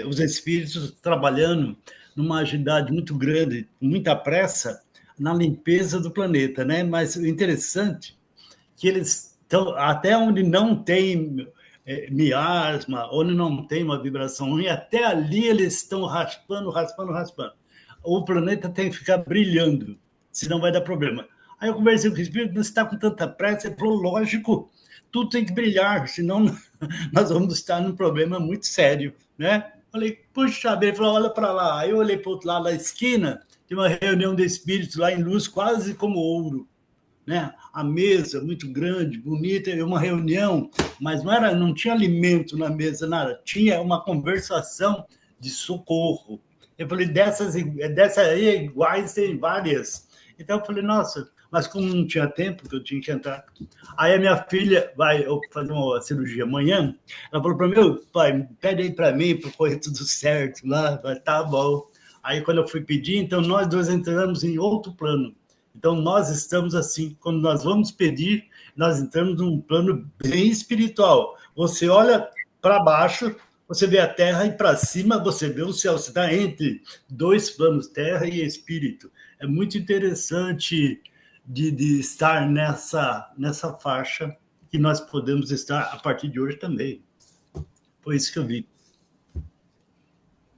os espíritos trabalhando numa agilidade muito grande, com muita pressa, na limpeza do planeta, né? Mas o interessante é que eles estão, até onde não tem miasma, onde não tem uma vibração ruim, até ali eles estão raspando. O planeta tem que ficar brilhando, senão vai dar problema. Aí eu conversei com o espírito, você está com tanta pressa? Ele falou, lógico, tudo tem que brilhar, senão nós vamos estar num problema muito sério, né? Falei, puxa, ele falou, olha para lá. Aí eu olhei para o outro lado da esquina, tem uma reunião de espíritos lá em luz, quase como ouro, né? A mesa muito grande, bonita, uma reunião, mas não tinha alimento na mesa, nada. Tinha uma conversação de socorro. Eu falei, dessas aí iguais tem várias. Então eu falei, nossa, mas como não tinha tempo, que eu tinha que entrar. Aí a minha filha vai fazer uma cirurgia amanhã, ela falou para mim, pai, pede aí para mim, para correr tudo certo lá. Falei, tá bom. Aí quando eu fui pedir, então nós dois entramos em outro plano. Então, nós estamos assim, quando nós vamos pedir, nós entramos num plano bem espiritual. Você olha para baixo, você vê a terra, e para cima você vê o céu. Você está entre dois planos, terra e espírito. É muito interessante de estar nessa faixa, que nós podemos estar a partir de hoje também. Foi isso que eu vi.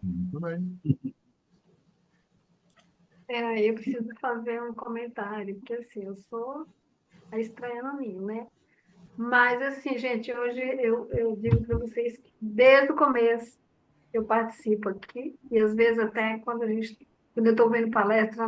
Muito bem. Eu preciso fazer um comentário, porque assim, eu sou a estranha no ninho, né? Mas assim, gente, hoje eu digo para vocês que desde o começo eu participo aqui, e às vezes até quando eu estou vendo palestra na